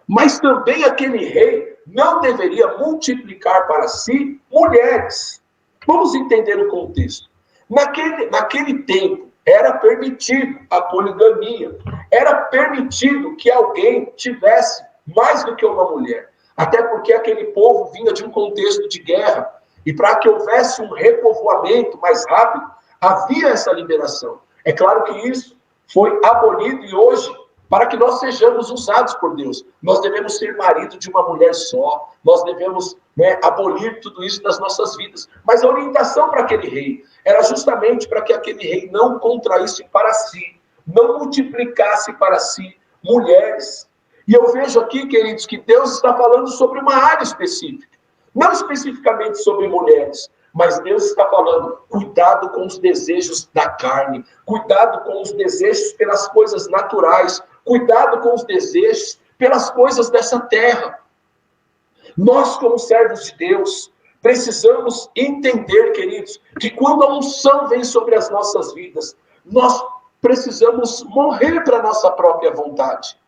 Mas também aquele rei não deveria multiplicar para si mulheres. Vamos entender o contexto. Naquele tempo, era permitido a poligamia. Era permitido que alguém tivesse mais do que uma mulher. Até porque aquele povo vinha de um contexto de guerra. E para que houvesse um repovoamento mais rápido, havia essa liberação. É claro que isso foi abolido e hoje, para que nós sejamos usados por Deus, nós devemos ser marido de uma mulher só, nós devemos abolir tudo isso das nossas vidas. Mas a orientação para aquele rei era justamente para que aquele rei não contraísse para si, não multiplicasse para si mulheres. E eu vejo aqui, queridos, que Deus está falando sobre uma área específica. Não especificamente sobre mulheres, mas Deus está falando, cuidado com os desejos da carne, cuidado com os desejos pelas coisas naturais, cuidado com os desejos pelas coisas dessa terra. Nós, como servos de Deus, precisamos entender, queridos, que quando a unção vem sobre as nossas vidas, nós precisamos morrer para a nossa própria vontade.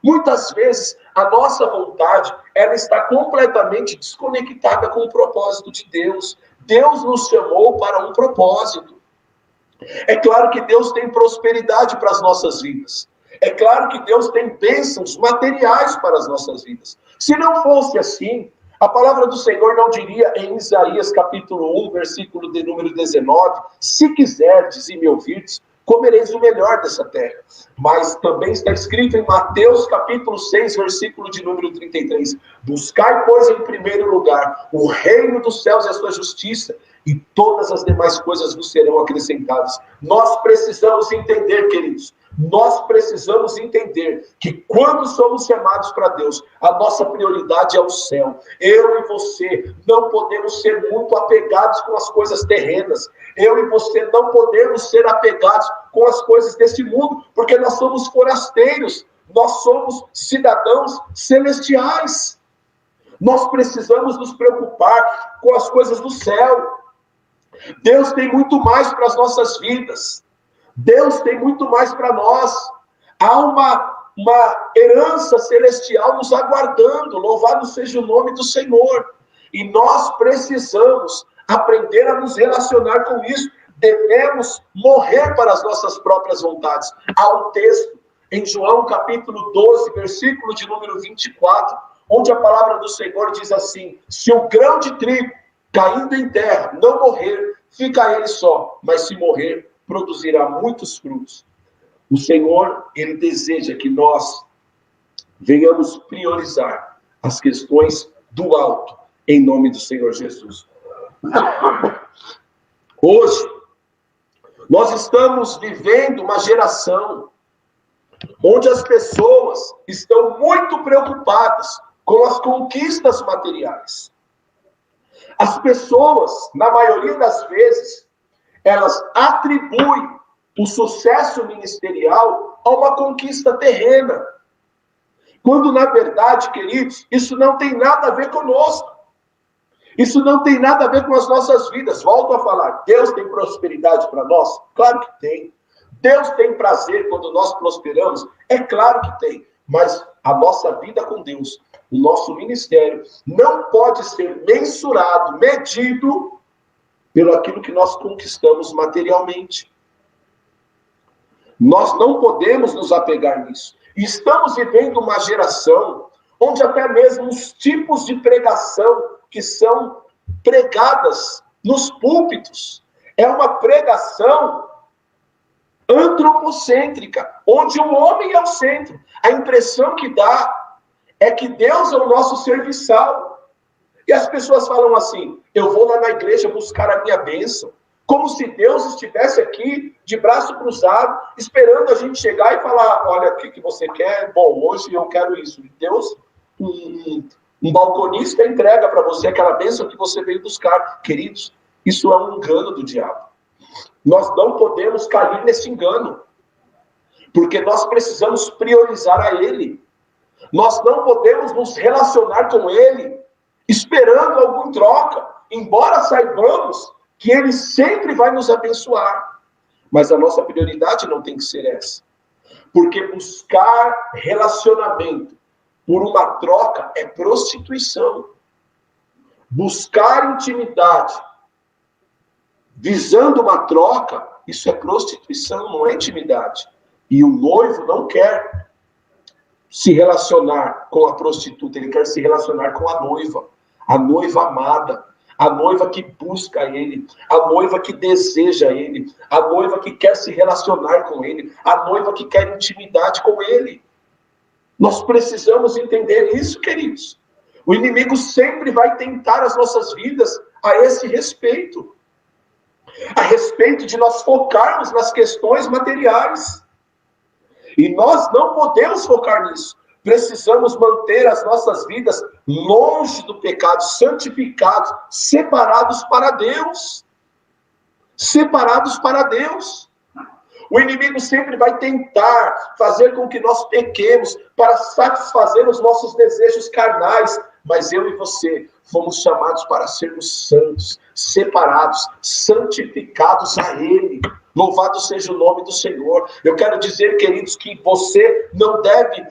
Muitas vezes, a nossa vontade, ela está completamente desconectada com o propósito de Deus. Deus nos chamou para um propósito. É claro que Deus tem prosperidade para as nossas vidas. É claro que Deus tem bênçãos materiais para as nossas vidas. Se não fosse assim, a palavra do Senhor não diria em Isaías capítulo 1, versículo de número 19, se quiserdes e me ouvirdes, comereis o melhor dessa terra. Mas também está escrito em Mateus capítulo 6, versículo de número 33. Buscai, pois, em primeiro lugar o reino dos céus e a sua justiça, e todas as demais coisas vos serão acrescentadas. Nós precisamos entender, queridos, nós precisamos entender que quando somos chamados para Deus, a nossa prioridade é o céu. Eu e você não podemos ser muito apegados com as coisas terrenas. Eu e você não podemos ser apegados com as coisas desse mundo, porque nós somos forasteiros, nós somos cidadãos celestiais. Nós precisamos nos preocupar com as coisas do céu. Deus tem muito mais para as nossas vidas. Deus tem muito mais para nós. Há uma herança celestial nos aguardando. Louvado seja o nome do Senhor. E nós precisamos aprender a nos relacionar com isso. Devemos morrer para as nossas próprias vontades. Há um texto em João capítulo 12, versículo de número 24, onde a palavra do Senhor diz assim: se o grão de trigo caindo em terra não morrer, fica ele só, mas se morrer, produzirá muitos frutos. O Senhor, Ele deseja que nós venhamos priorizar as questões do alto, em nome do Senhor Jesus. Hoje, nós estamos vivendo uma geração onde as pessoas estão muito preocupadas com as conquistas materiais. As pessoas, na maioria das vezes, elas atribuem o sucesso ministerial a uma conquista terrena. Quando, na verdade, queridos, isso não tem nada a ver conosco. Isso não tem nada a ver com as nossas vidas. Volto a falar, Deus tem prosperidade para nós? Claro que tem. Deus tem prazer quando nós prosperamos? É claro que tem. Mas a nossa vida com Deus, o nosso ministério, não pode ser mensurado, medido pelo aquilo que nós conquistamos materialmente. Nós não podemos nos apegar nisso. E estamos vivendo uma geração onde até mesmo os tipos de pregação que são pregadas nos púlpitos é uma pregação antropocêntrica, onde o homem é o centro. A impressão que dá é que Deus é o nosso serviçal. E as pessoas falam assim, eu vou lá na igreja buscar a minha bênção, como se Deus estivesse aqui, de braço cruzado, esperando a gente chegar e falar, olha, o que você quer? Bom, hoje eu quero isso. Deus, um balconista entrega para você aquela bênção que você veio buscar. Queridos, isso é um engano do diabo. Nós não podemos cair nesse engano, porque nós precisamos priorizar a Ele. Nós não podemos nos relacionar com Ele esperando algo em troca, embora saibamos que Ele sempre vai nos abençoar. Mas a nossa prioridade não tem que ser essa. Porque buscar relacionamento por uma troca é prostituição. Buscar intimidade visando uma troca, isso é prostituição, não é intimidade. E o noivo não quer se relacionar com a prostituta, ele quer se relacionar com a noiva amada, a noiva que busca ele, a noiva que deseja ele, a noiva que quer se relacionar com ele, a noiva que quer intimidade com ele. Nós precisamos entender isso, queridos. O inimigo sempre vai tentar as nossas vidas a esse respeito. A respeito de nós focarmos nas questões materiais. E nós não podemos focar nisso. Precisamos manter as nossas vidas longe do pecado, santificados, separados para Deus. Separados para Deus. O inimigo sempre vai tentar fazer com que nós pequemos para satisfazer os nossos desejos carnais. Mas eu e você fomos chamados para sermos santos, separados, santificados a Ele. Louvado seja o nome do Senhor. Eu quero dizer, queridos, que você não deve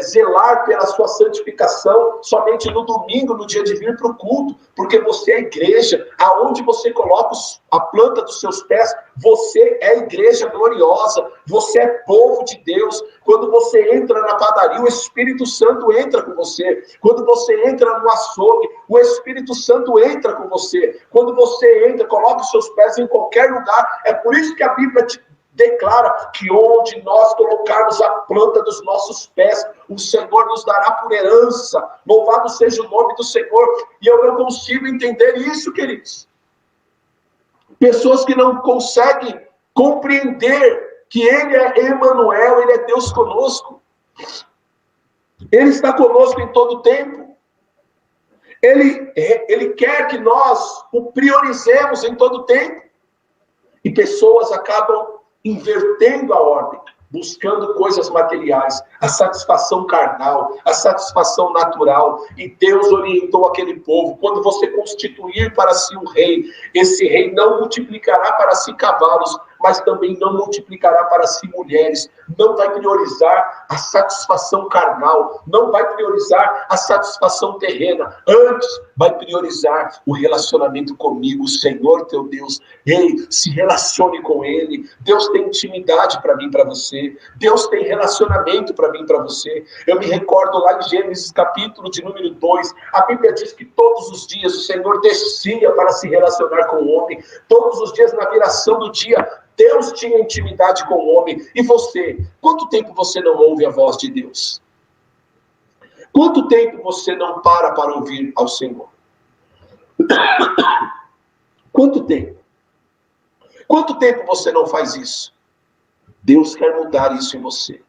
zelar pela sua santificação somente no domingo, no dia de vir para o culto, porque você é a igreja. Aonde você coloca a planta dos seus pés, você é a igreja gloriosa. Você é povo de Deus. Quando você entra na padaria, o Espírito Santo entra com você. Quando você entra no açougue, o Espírito Santo entra com você. Quando você entra, coloca os seus pés em qualquer lugar. É por isso que a Bíblia te declara que onde nós colocarmos a planta dos nossos pés, o Senhor nos dará por herança. Louvado seja o nome do Senhor. E eu não consigo entender isso, queridos. Pessoas que não conseguem compreender que Ele é Emanuel, Ele é Deus conosco. Ele está conosco em todo o tempo. Ele quer que nós o priorizemos em todo o tempo. E pessoas acabam invertendo a ordem, buscando coisas materiais, a satisfação carnal, a satisfação natural. E Deus orientou aquele povo: quando você constituir para si um rei, esse rei não multiplicará para si cavalos, mas também não multiplicará para si mulheres. Não vai priorizar a satisfação carnal, não vai priorizar a satisfação terrena. Antes, vai priorizar o relacionamento comigo, o Senhor teu Deus. Ei, se relacione com Ele. Deus tem intimidade para mim, para você. Deus tem relacionamento para mim, para você. Eu me recordo lá em Gênesis capítulo de número 2, a Bíblia diz que todos os dias o Senhor descia para se relacionar com o homem. Todos os dias, na viração do dia, Deus tinha intimidade com o homem. E você? Quanto tempo você não ouve a voz de Deus? Quanto tempo você não para ouvir ao Senhor? Quanto tempo? Quanto tempo você não faz isso? Deus quer mudar isso em você.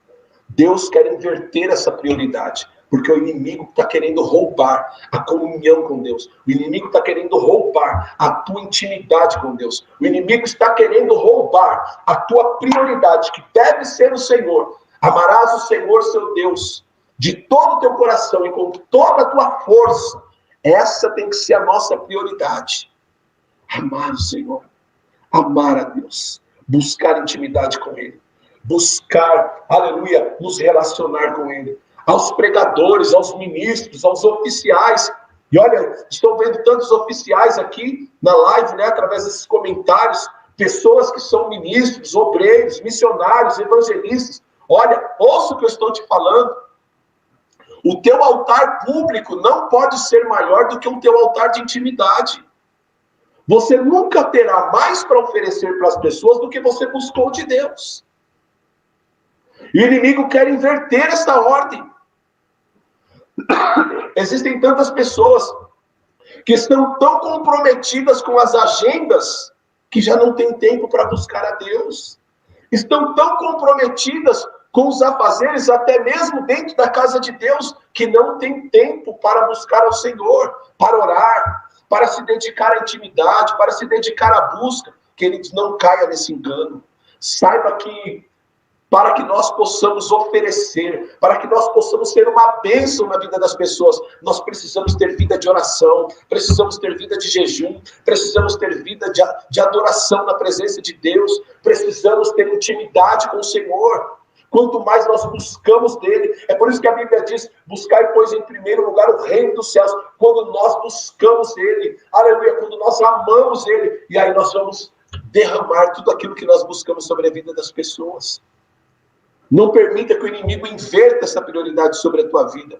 Deus quer inverter essa prioridade, porque o inimigo está querendo roubar a comunhão com Deus. O inimigo está querendo roubar a tua intimidade com Deus. O inimigo está querendo roubar a tua prioridade, que deve ser o Senhor. Amarás o Senhor, seu Deus, de todo o teu coração e com toda a tua força. Essa tem que ser a nossa prioridade. Amar o Senhor, amar a Deus, buscar intimidade com Ele, buscar, aleluia, nos relacionar com Ele. Aos pregadores, aos ministros, aos oficiais. E olha, estou vendo tantos oficiais aqui na live, né, através desses comentários, pessoas que são ministros, obreiros, missionários, evangelistas. Olha, ouça o que eu estou te falando. O teu altar público não pode ser maior do que o teu altar de intimidade. Você nunca terá mais para oferecer para as pessoas do que você buscou de Deus. E o inimigo quer inverter essa ordem. Existem tantas pessoas que estão tão comprometidas com as agendas que já não têm tempo para buscar a Deus. Estão tão comprometidas com os afazeres, até mesmo dentro da casa de Deus, que não tem tempo para buscar ao Senhor, para orar, para se dedicar à intimidade, para se dedicar à busca. Queridos, não caia nesse engano. Saiba que para que nós possamos oferecer, para que nós possamos ser uma bênção na vida das pessoas, nós precisamos ter vida de oração, precisamos ter vida de jejum, precisamos ter vida de adoração na presença de Deus, precisamos ter intimidade com o Senhor. Quanto mais nós buscamos dele, é por isso que a Bíblia diz, buscai, pois, em primeiro lugar o reino dos céus. Quando nós buscamos ele, aleluia, quando nós amamos ele, e aí nós vamos derramar tudo aquilo que nós buscamos sobre a vida das pessoas. Não permita que o inimigo inverta essa prioridade sobre a tua vida.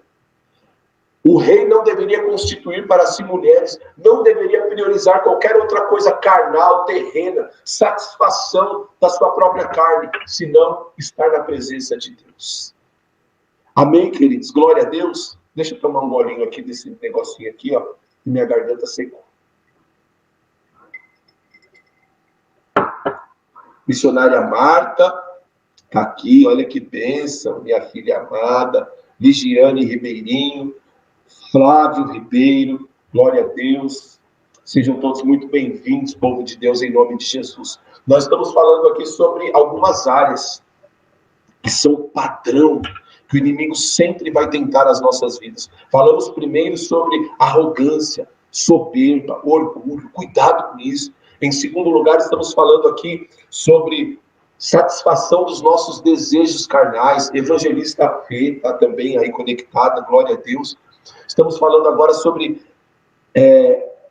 O rei não deveria constituir para si mulheres, não deveria priorizar qualquer outra coisa carnal, terrena, satisfação da sua própria carne, senão estar na presença de Deus. Amém, queridos? Glória a Deus. Deixa eu tomar um golinho aqui desse negocinho aqui, ó, e minha garganta secou. Missionária Marta está aqui, olha que bênção, minha filha amada, Ligiane Ribeirinho, Flávio Ribeiro, glória a Deus. Sejam todos muito bem-vindos, povo de Deus, em nome de Jesus. Nós estamos falando aqui sobre algumas áreas que são o padrão que o inimigo sempre vai tentar nas nossas vidas. Falamos primeiro sobre arrogância, soberba, orgulho, cuidado com isso. Em segundo lugar, estamos falando aqui sobre satisfação dos nossos desejos carnais. Evangelista Fê está também aí conectada, glória a Deus. Estamos falando agora sobre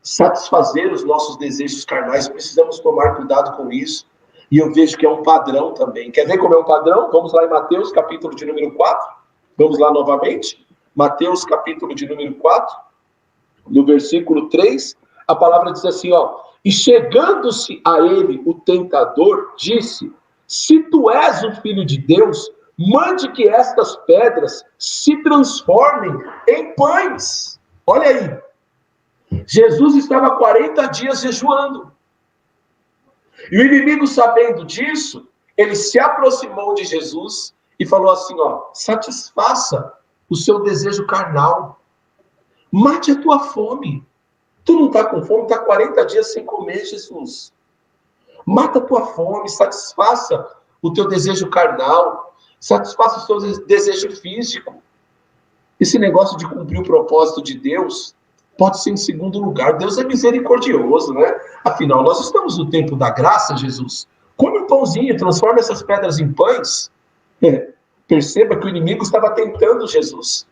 satisfazer os nossos desejos carnais. Precisamos tomar cuidado com isso. E eu vejo que é um padrão também. Quer ver como é um padrão? Vamos lá em Mateus, capítulo de número 4. Vamos lá novamente. Mateus, capítulo de número 4. No versículo 3, a palavra diz assim, ó. E chegando-se a ele, o tentador, disse, se tu és o Filho de Deus, mande que estas pedras se transformem em pães. Olha aí. Jesus estava 40 dias jejuando. E o inimigo, sabendo disso, ele se aproximou de Jesus e falou assim, ó, satisfaça o seu desejo carnal. Mate a tua fome. Tu não está com fome, está 40 dias sem comer, Jesus. Mata a tua fome, satisfaça o teu desejo carnal, satisfaça o seu desejo físico. Esse negócio de cumprir o propósito de Deus pode ser em segundo lugar. Deus é misericordioso, né? Afinal, nós estamos no tempo da graça, Jesus. Come um pãozinho, transforma essas pedras em pães. Perceba que o inimigo estava tentando Jesus.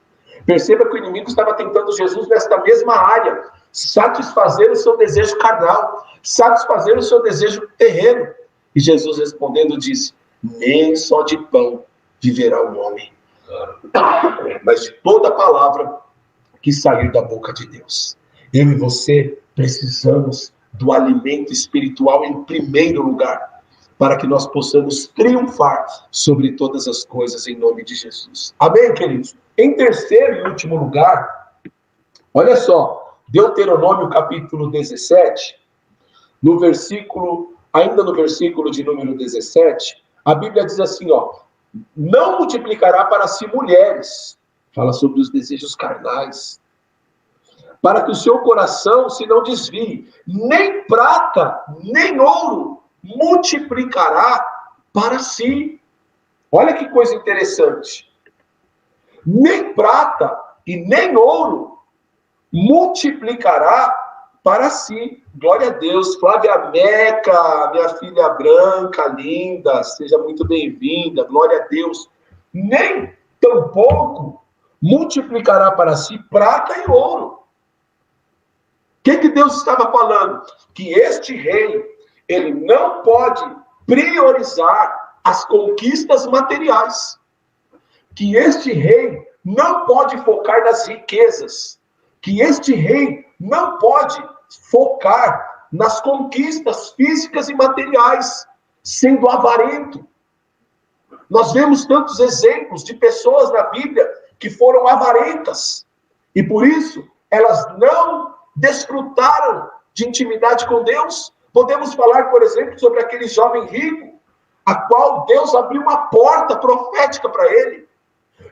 Perceba que o inimigo estava tentando Jesus nesta mesma área. Satisfazer o seu desejo carnal. Satisfazer o seu desejo terreno. E Jesus respondendo disse, nem só de pão viverá o homem, mas de toda palavra que sair da boca de Deus. Eu e você precisamos do alimento espiritual em primeiro lugar, para que nós possamos triunfar sobre todas as coisas em nome de Jesus. Amém, queridos? Em terceiro e último lugar, olha só, Deuteronômio capítulo 17, ainda no versículo de número 17, a Bíblia diz assim, ó, não multiplicará para si mulheres. Fala sobre os desejos carnais. Para que o seu coração se não desvie. Nem prata, nem ouro multiplicará para si. Olha que coisa interessante. Nem prata e nem ouro multiplicará para si. Glória a Deus. Flávia Meca, minha filha branca, linda, seja muito bem-vinda. Glória a Deus. Nem tampouco multiplicará para si prata e ouro. O que Deus estava falando? Que este rei, ele não pode priorizar as conquistas materiais. Que este rei não pode focar nas riquezas. Que este rei não pode focar nas conquistas físicas e materiais, sendo avarento. Nós vemos tantos exemplos de pessoas na Bíblia que foram avarentas. E por isso, elas não desfrutaram de intimidade com Deus. Podemos falar, por exemplo, sobre aquele jovem rico, a qual Deus abriu uma porta profética para ele.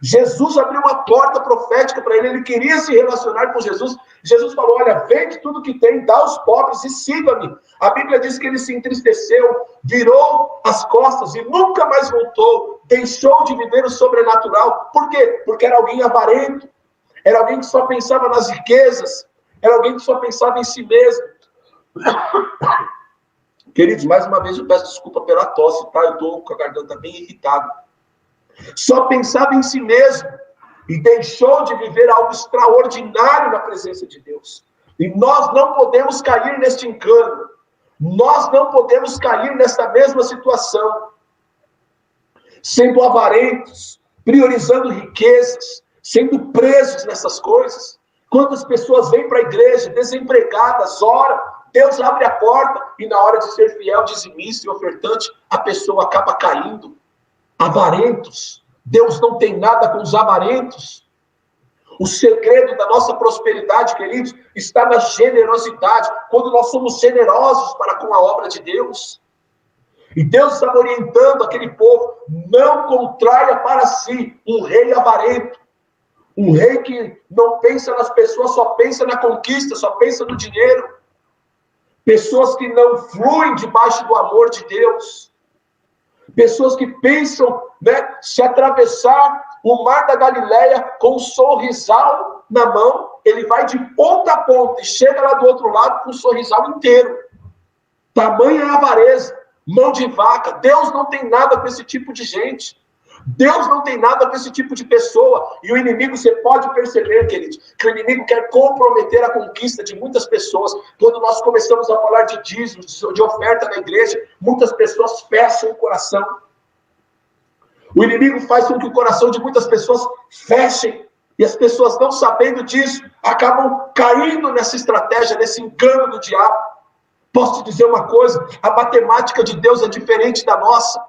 Jesus abriu uma porta profética para ele. Ele queria se relacionar com Jesus. Jesus falou, olha, vende tudo que tem, dá aos pobres e siga-me. A Bíblia diz que ele se entristeceu, virou as costas e nunca mais voltou. Deixou de viver o sobrenatural. Por quê? Porque era alguém avarento. Era alguém que só pensava nas riquezas. Era alguém que só pensava em si mesmo. Queridos, mais uma vez eu peço desculpa pela tosse, tá? Eu estou com a garganta bem irritada. Só pensava em si mesmo e deixou de viver algo extraordinário na presença de Deus. E nós não podemos cair neste engano. Nós não podemos cair nessa mesma situação. Sendo avarentos, priorizando riquezas, sendo presos nessas coisas. Quantas pessoas vêm para a igreja desempregadas, oram, Deus abre a porta e na hora de ser fiel, dizimista e ofertante, a pessoa acaba caindo. Avarentos. Deus não tem nada com os avarentos. O segredo da nossa prosperidade, queridos, está na generosidade. Quando nós somos generosos para com a obra de Deus. E Deus está orientando aquele povo. Não contraia para si um rei avarento. Um rei que não pensa nas pessoas, só pensa na conquista, só pensa no dinheiro. Pessoas que não fluem debaixo do amor de Deus. Pessoas que pensam, né, se atravessar o mar da Galileia com um sorrisal na mão, ele vai de ponta a ponta e chega lá do outro lado com o sorrisal inteiro. Tamanha é a avareza, mão de vaca. Deus não tem nada com esse tipo de gente. Deus não tem nada com esse tipo de pessoa. E o inimigo, você pode perceber, queridos, que o inimigo quer comprometer a conquista de muitas pessoas. Quando nós começamos a falar de dízimos, de oferta na igreja, muitas pessoas fecham o coração. O inimigo faz com que o coração de muitas pessoas fechem. E as pessoas, não sabendo disso, acabam caindo nessa estratégia, nesse engano do diabo. Posso te dizer uma coisa? A matemática de Deus é diferente da nossa.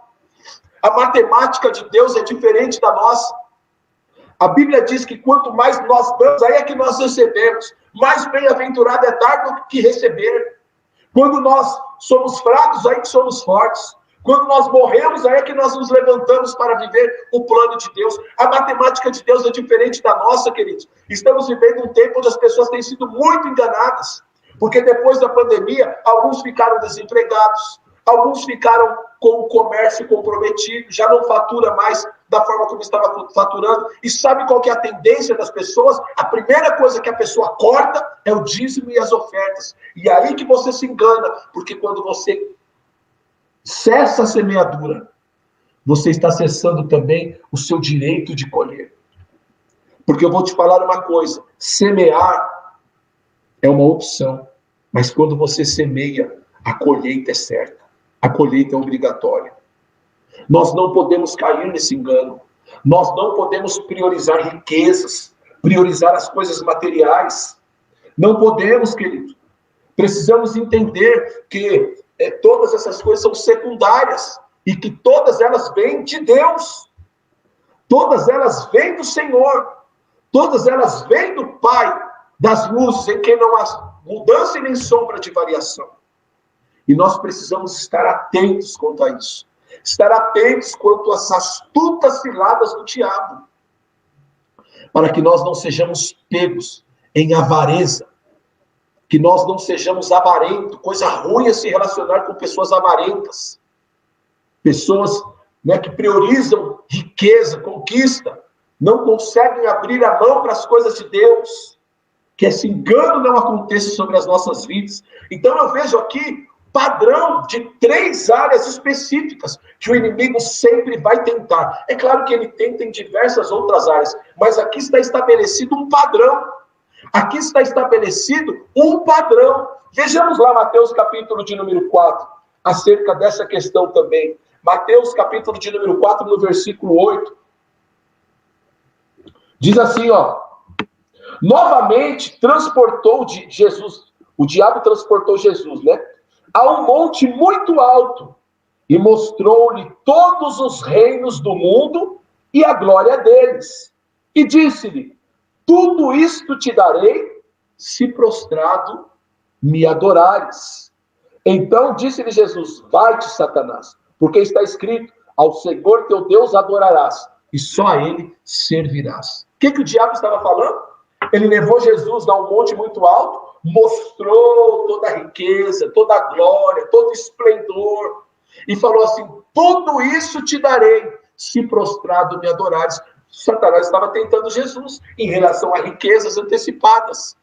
A matemática de Deus é diferente da nossa. A Bíblia diz que quanto mais nós damos, aí é que nós recebemos. Mais bem-aventurado é dar do que receber. Quando nós somos fracos, aí que somos fortes. Quando nós morremos, aí é que nós nos levantamos para viver o plano de Deus. A matemática de Deus é diferente da nossa, queridos. Estamos vivendo um tempo onde as pessoas têm sido muito enganadas. Porque depois da pandemia, alguns ficaram desempregados. Alguns ficaram com o comércio comprometido, já não fatura mais da forma como estava faturando. E sabe qual que é a tendência das pessoas? A primeira coisa que a pessoa corta é o dízimo e as ofertas. E aí que você se engana, porque quando você cessa a semeadura, você está cessando também o seu direito de colher. Porque eu vou te falar uma coisa, semear é uma opção, mas quando você semeia, a colheita é certa. A colheita é obrigatória. Nós não podemos cair nesse engano. Nós não podemos priorizar riquezas, priorizar as coisas materiais. Não podemos, querido. Precisamos entender que todas essas coisas são secundárias e que todas elas vêm de Deus. Todas elas vêm do Senhor. Todas elas vêm do Pai das luzes, em quem não há mudança e nem sombra de variação. E nós precisamos estar atentos quanto a isso. estar atentos quanto às astutas ciladas do diabo, para que nós não sejamos pegos em avareza, que nós não sejamos avarentos. Coisa ruim é se relacionar com pessoas avarentas, pessoas, né, que priorizam riqueza, conquista, não conseguem abrir a mão para as coisas de Deus, que esse engano não aconteça sobre as nossas vidas. Então eu vejo aqui padrão de 3 áreas específicas que o inimigo sempre vai tentar. É claro que ele tenta em diversas outras áreas, mas aqui está estabelecido um padrão. Aqui está estabelecido um padrão. Vejamos lá Mateus capítulo de número 4, acerca dessa questão também. Mateus capítulo de número 4, no versículo 8. Diz assim, ó. Novamente transportou Jesus, o diabo transportou Jesus, né? A um monte muito alto e mostrou-lhe todos os reinos do mundo e a glória deles. E disse-lhe, tudo isto te darei, se prostrado me adorares. Então disse-lhe Jesus, vai-te, Satanás, porque está escrito, ao Senhor teu Deus adorarás, e só a ele servirás. O que o diabo estava falando? Ele levou Jesus a um monte muito alto, mostrou toda a riqueza, toda a glória, todo o esplendor, e falou assim, tudo isso te darei, se prostrado me adorares. Satanás estava tentando Jesus em relação a riquezas antecipadas,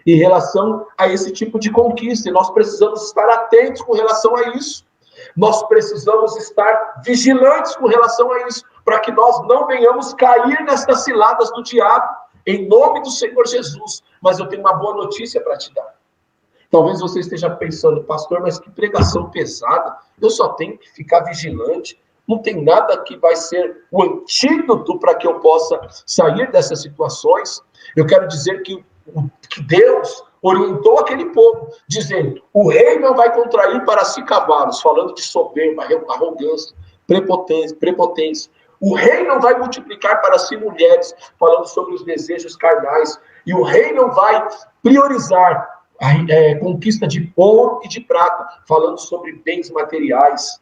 em relação a esse tipo de conquista, e nós precisamos estar atentos com relação a isso. Nós precisamos estar vigilantes com relação a isso, para que nós não venhamos cair nestas ciladas do diabo, em nome do Senhor Jesus. Mas eu tenho uma boa notícia para te dar. Talvez você esteja pensando, pastor, mas que pregação pesada, eu só tenho que ficar vigilante, não tem nada que vai ser o antídoto para que eu possa sair dessas situações. Eu quero dizer que Deus orientou aquele povo, dizendo, o rei não vai contrair para si cavalos, falando de soberba, arrogância, prepotência. O rei não vai multiplicar para si mulheres, falando sobre os desejos carnais. E o rei não vai priorizar a conquista de ouro e de prata, falando sobre bens materiais.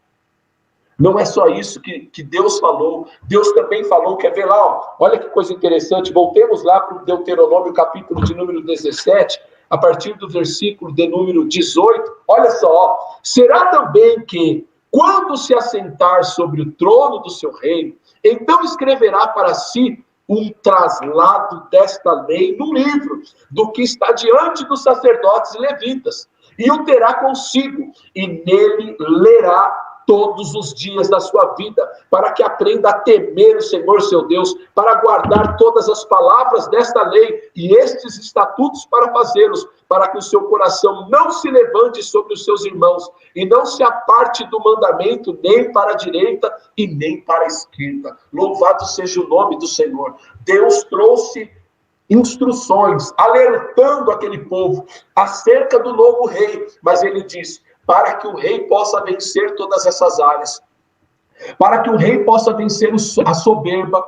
Não é só isso que Deus falou. Deus também falou, quer ver lá, ó, olha que coisa interessante, voltemos lá para o Deuteronômio, capítulo de número 17, a partir do versículo de número 18, olha só, ó, será também que, quando se assentar sobre o trono do seu reino, então escreverá para si um traslado desta lei no livro, do que está diante dos sacerdotes e levitas, e o terá consigo, e nele lerá todos os dias da sua vida, para que aprenda a temer o Senhor seu Deus, para guardar todas as palavras desta lei e estes estatutos para fazê-los, para que o seu coração não se levante sobre os seus irmãos e não se aparte do mandamento nem para a direita e nem para a esquerda. Louvado seja o nome do Senhor. Deus trouxe instruções, alertando aquele povo acerca do novo rei, mas ele diz, para que o rei possa vencer todas essas áreas, para que o rei possa vencer a soberba,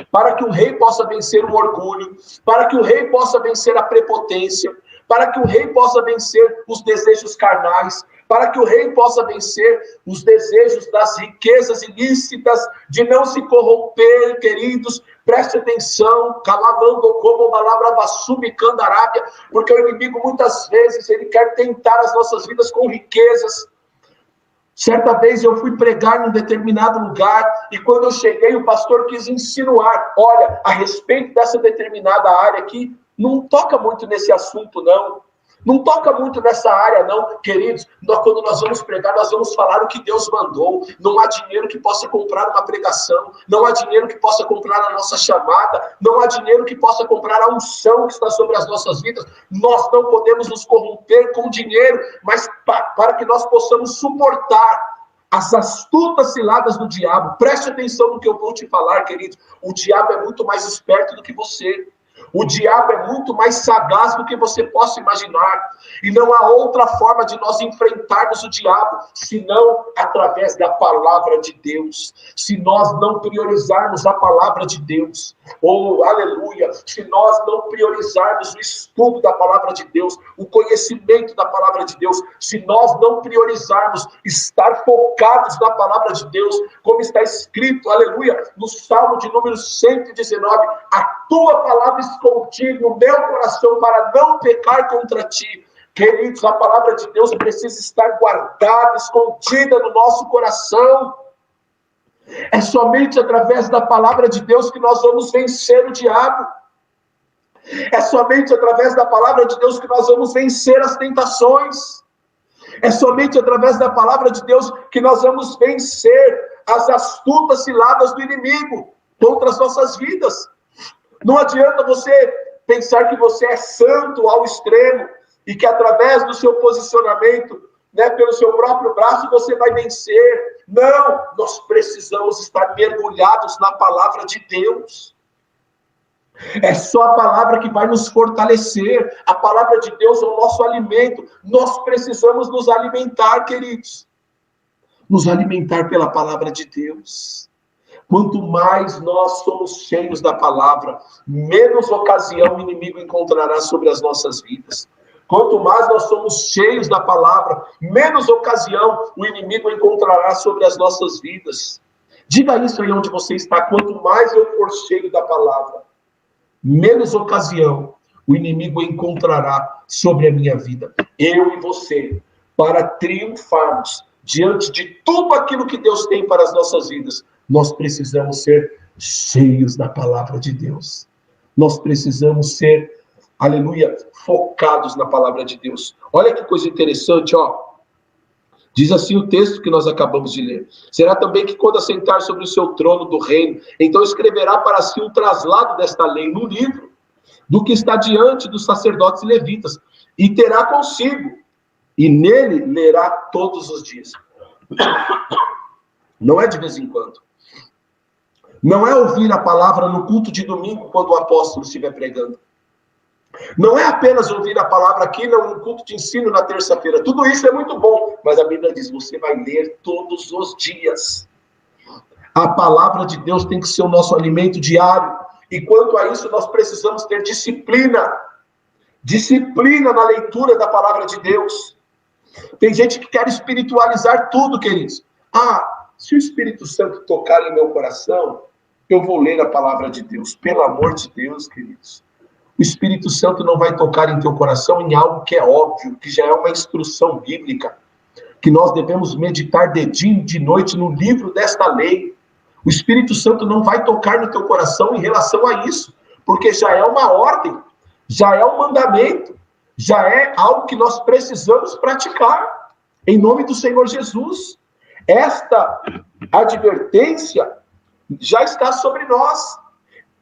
para que o rei possa vencer o orgulho, para que o rei possa vencer a prepotência, para que o rei possa vencer os desejos carnais, para que o rei possa vencer os desejos das riquezas ilícitas, de não se corromper, queridos. Preste atenção, calamando como malabravassumi candarábia, porque o inimigo muitas vezes ele quer tentar as nossas vidas com riquezas. Certa vez eu fui pregar em um determinado lugar e quando eu cheguei o pastor quis insinuar, olha, a respeito dessa determinada área aqui, não toca muito nesse assunto não. Não toca muito nessa área, não. Queridos, quando nós vamos pregar, nós vamos falar o que Deus mandou. Não há dinheiro que possa comprar uma pregação. Não há dinheiro que possa comprar a nossa chamada. Não há dinheiro que possa comprar a unção que está sobre as nossas vidas. Nós não podemos nos corromper com dinheiro, mas para que nós possamos suportar as astutas ciladas do diabo. Preste atenção no que eu vou te falar, queridos. O diabo é muito mais esperto do que você. O diabo é muito mais sagaz do que você possa imaginar. E não há outra forma de nós enfrentarmos o diabo, senão através da palavra de Deus. Se nós não priorizarmos a palavra de Deus, aleluia, se nós não priorizarmos o estudo da palavra de Deus, o conhecimento da palavra de Deus, se nós não priorizarmos estar focados na palavra de Deus, como está escrito, aleluia, no Salmo de número 119, a tua palavra escondida no meu coração para não pecar contra ti. Queridos, a palavra de Deus precisa estar guardada, escondida no nosso coração. É somente através da palavra de Deus que nós vamos vencer o diabo. É somente através da palavra de Deus que nós vamos vencer as tentações. É somente através da palavra de Deus que nós vamos vencer as astutas ciladas do inimigo contra as nossas vidas. Não adianta você pensar que você é santo ao extremo e que através do seu posicionamento, pelo seu próprio braço, você vai vencer. Não, nós precisamos estar mergulhados na palavra de Deus. É só a palavra que vai nos fortalecer. A palavra de Deus é o nosso alimento. Nós precisamos nos alimentar, queridos. Nos alimentar pela palavra de Deus. Quanto mais nós somos cheios da palavra, menos ocasião o inimigo encontrará sobre as nossas vidas. Quanto mais nós somos cheios da palavra, menos ocasião o inimigo encontrará sobre as nossas vidas. Diga isso aí onde você está. Quanto mais eu for cheio da palavra, menos ocasião o inimigo encontrará sobre a minha vida. Eu e você, para triunfarmos diante de tudo aquilo que Deus tem para as nossas vidas, nós precisamos ser cheios da palavra de Deus. Nós precisamos ser, aleluia, focados na palavra de Deus. Olha que coisa interessante, ó. Diz assim o texto que nós acabamos de ler. Será também que quando assentar sobre o seu trono do reino, então escreverá para si um traslado desta lei no livro, do que está diante dos sacerdotes e levitas, e terá consigo, e nele lerá todos os dias. Não é de vez em quando. Não é ouvir a palavra no culto de domingo, quando o apóstolo estiver pregando. Não é apenas ouvir a palavra aqui no culto de ensino na terça-feira. Tudo isso é muito bom, mas a Bíblia diz, você vai ler todos os dias. A palavra de Deus tem que ser o nosso alimento diário. E quanto a isso, nós precisamos ter disciplina. Disciplina na leitura da palavra de Deus. Tem gente que quer espiritualizar tudo, queridos. Se o Espírito Santo tocar em meu coração, eu vou ler a palavra de Deus. Pelo amor de Deus, queridos. O Espírito Santo não vai tocar em teu coração em algo que é óbvio, que já é uma instrução bíblica, que nós devemos meditar de dia e de noite no livro desta lei. O Espírito Santo não vai tocar no teu coração em relação a isso, porque já é uma ordem, já é um mandamento, já é algo que nós precisamos praticar, em nome do Senhor Jesus. Esta advertência já está sobre nós.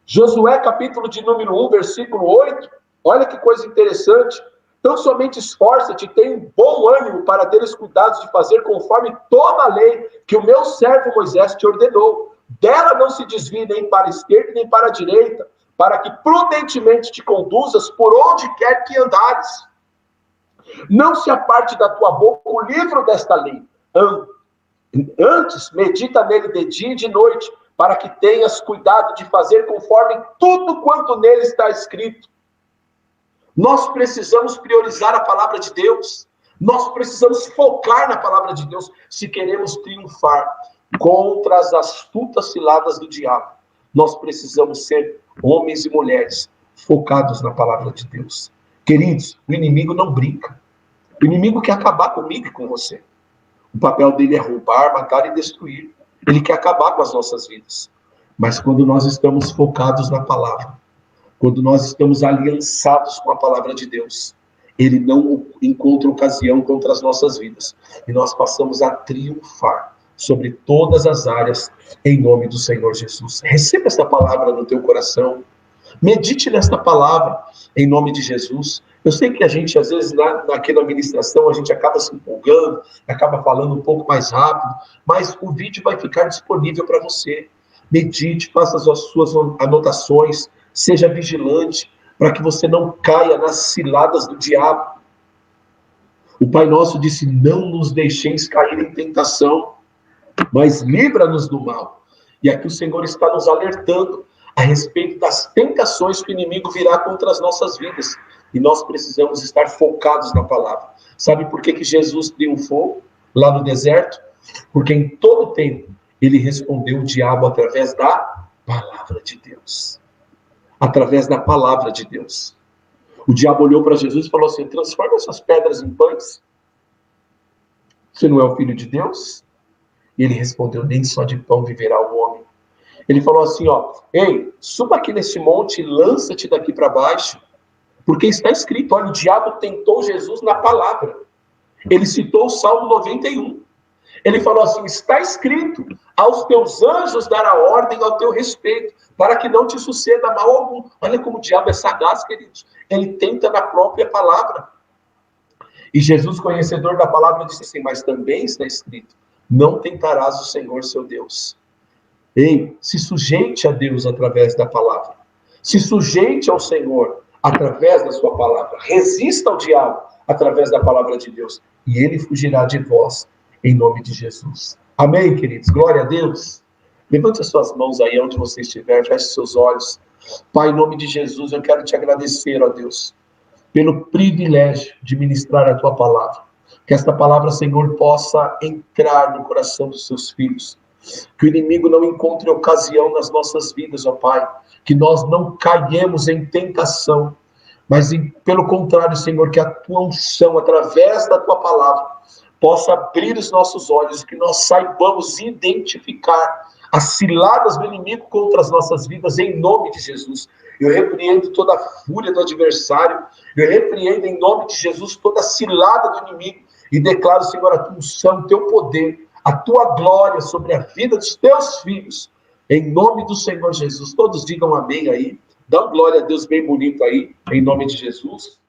Josué, capítulo de número 1, versículo 8, olha que coisa interessante. Tão somente esforça-te, tem bom ânimo para teres cuidado de fazer conforme toda a lei que o meu servo Moisés te ordenou. Dela não se desvie nem para a esquerda nem para a direita, para que prudentemente te conduzas por onde quer que andares. Não se aparte da tua boca o livro desta lei. Antes, medita nele de dia e de noite, para que tenhas cuidado de fazer conforme tudo quanto nele está escrito. Nós precisamos priorizar a palavra de Deus. Nós precisamos focar na palavra de Deus se queremos triunfar contra as astutas ciladas do diabo. Nós precisamos ser homens e mulheres focados na palavra de Deus. Queridos, o inimigo não brinca. O inimigo quer acabar comigo e com você. O papel dele é roubar, matar e destruir. Ele quer acabar com as nossas vidas. Mas quando nós estamos focados na palavra, quando nós estamos aliançados com a palavra de Deus, ele não encontra ocasião contra as nossas vidas. E nós passamos a triunfar sobre todas as áreas, em nome do Senhor Jesus. Receba esta palavra no teu coração. Medite nesta palavra, em nome de Jesus. Eu sei que a gente, às vezes, aqui na ministração, a gente acaba se empolgando, acaba falando um pouco mais rápido, mas o vídeo vai ficar disponível para você. Medite, faça as suas anotações, Seja vigilante para que você não caia nas ciladas do diabo. O Pai Nosso disse: não nos deixeis cair em tentação, mas livra-nos do mal. E aqui o Senhor está nos alertando a respeito das tentações que o inimigo virá contra as nossas vidas. E nós precisamos estar focados na palavra. Sabe por que Jesus triunfou lá no deserto? Porque em todo tempo ele respondeu o diabo através da palavra de Deus. Através da palavra de Deus. O diabo olhou para Jesus e falou assim: transforma essas pedras em pães. Você não é o filho de Deus? E ele respondeu: nem só de pão viverá o homem. Ele falou assim, ei, suba aqui nesse monte e lança-te daqui para baixo, porque está escrito, olha, o diabo tentou Jesus na palavra. Ele citou o Salmo 91. Ele falou assim, está escrito, aos teus anjos dará ordem ao teu respeito, para que não te suceda mal algum. Olha como o diabo é sagaz, queridos. Ele tenta na própria palavra. E Jesus, conhecedor da palavra, disse assim, mas também está escrito, não tentarás o Senhor seu Deus. Ei, se sujeite a Deus através da palavra. Se sujeite ao Senhor através da sua palavra. Resista ao diabo através da palavra de Deus. E ele fugirá de vós, em nome de Jesus. Amém, queridos? Glória a Deus. Levante as suas mãos aí onde você estiver, feche seus olhos. Pai, em nome de Jesus, eu quero te agradecer, ó Deus, pelo privilégio de ministrar a tua palavra. Que esta palavra, Senhor, possa entrar no coração dos seus filhos. Que o inimigo não encontre ocasião nas nossas vidas, ó Pai. Que nós não caiemos em tentação. Mas, pelo contrário, Senhor, que a tua unção, através da tua palavra, possa abrir os nossos olhos e que nós saibamos identificar as ciladas do inimigo contra as nossas vidas, em nome de Jesus. Eu repreendo toda a fúria do adversário, eu repreendo em nome de Jesus toda a cilada do inimigo e declaro, Senhor, a tua unção, o teu poder, a tua glória sobre a vida dos teus filhos, em nome do Senhor Jesus. Todos digam amém aí, dá glória a Deus bem bonito aí, em nome de Jesus.